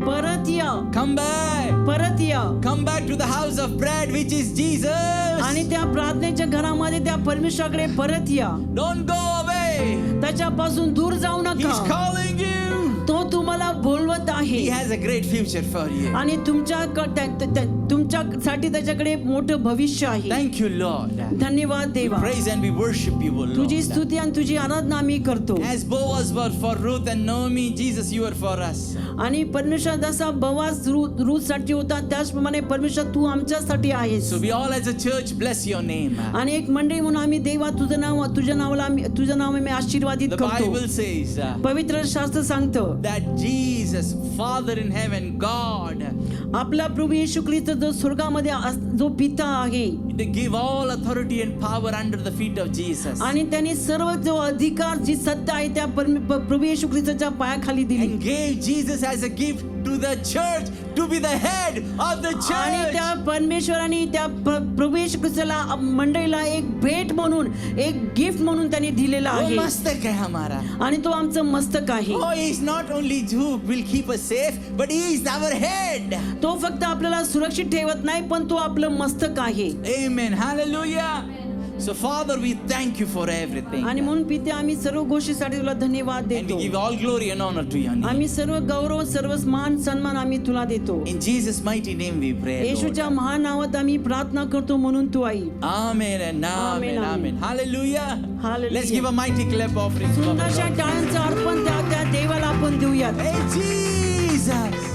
परत या, Come back. परत या Come back to the house of bread, which is Jesus. आणि त्या प्रार्थनेच्या घरामध्ये त्या परमेश्वराकडे परत या. Don't go away. त्याच्यापासून दूर जाऊ He's नका. calling you. तो तुम्हाला बोलवत आहे He has a great future for you. आणि तुमच्यासाठी त्याच्याकडे मोठं भविष्य आहे. Thank you, Lord. धन्यवाद We देवा. praise and we worship you, O तुझी Lord. स्तुती आणि तुझी आराधना आम्ही करतो. As Boaz was for Ruth and Naomi, Jesus, you are for us. आणि परमेश्वर जसा बवास रूथसाठी होता त्याचप्रमाणे परमेश्वर तू आमच्यासाठी आहेस. So we all as a church bless your name. आणि एक मंडळी म्हणून आम्ही देवा तुझं नाव आम्ही आशीर्वादित The करतो. Bible says पवित्र शास्त्र सांगतं that Jesus, Father in heaven, God, आपला प्रभू येशू ख्रिस्त जो स्वर्गामध्ये जो पिता आहे to give all authority and power under the feet of Jesus. आणि त्यांनी सर्व जो अधिकार जी सत्ता आहे त्या प्रभू येशू ख्रिस्ताच्या पायाखाली दिली And gave Jesus as a gift to the church to be the head of the आणि church. त्या परमेश्वराने त्या प्रभू येशू ख्रिस्ताला मंडळीला एक भेट म्हणून एक गिफ्ट म्हणून त्यांनी दिलेला वो आहे मस्तक है हमारा. आणि तो आमचं मस्तक आहे. Oh, he is not only who will keep us safe, but he is our head. तो फक्त आपल्याला सुरक्षित ठेवत नाही पण तो आपलं मस्तक आहे. Amen. Hallelujah. So Father, we thank you for everything. आणि म्हणून पिते आम्ही सर्व गोष्टीसाठी तुला धन्यवाद And we देतो. give all glory and honor to your name. आम्ही सर्व गौरव सर्व मान सन्मान आम्ही तुला देतो. In Jesus' mighty name we pray, Lord. येशूच्या महान नावात आम्ही प्रार्थना करतो म्हणून तू आई. Amen and amen, Amen, amen. Hallelujah. Hallelujah. Let's give a mighty clap offering. सुंदरशा टाळ्यांचं अर्पण त्या देवाला आपण देऊयात. Hey, Jesus.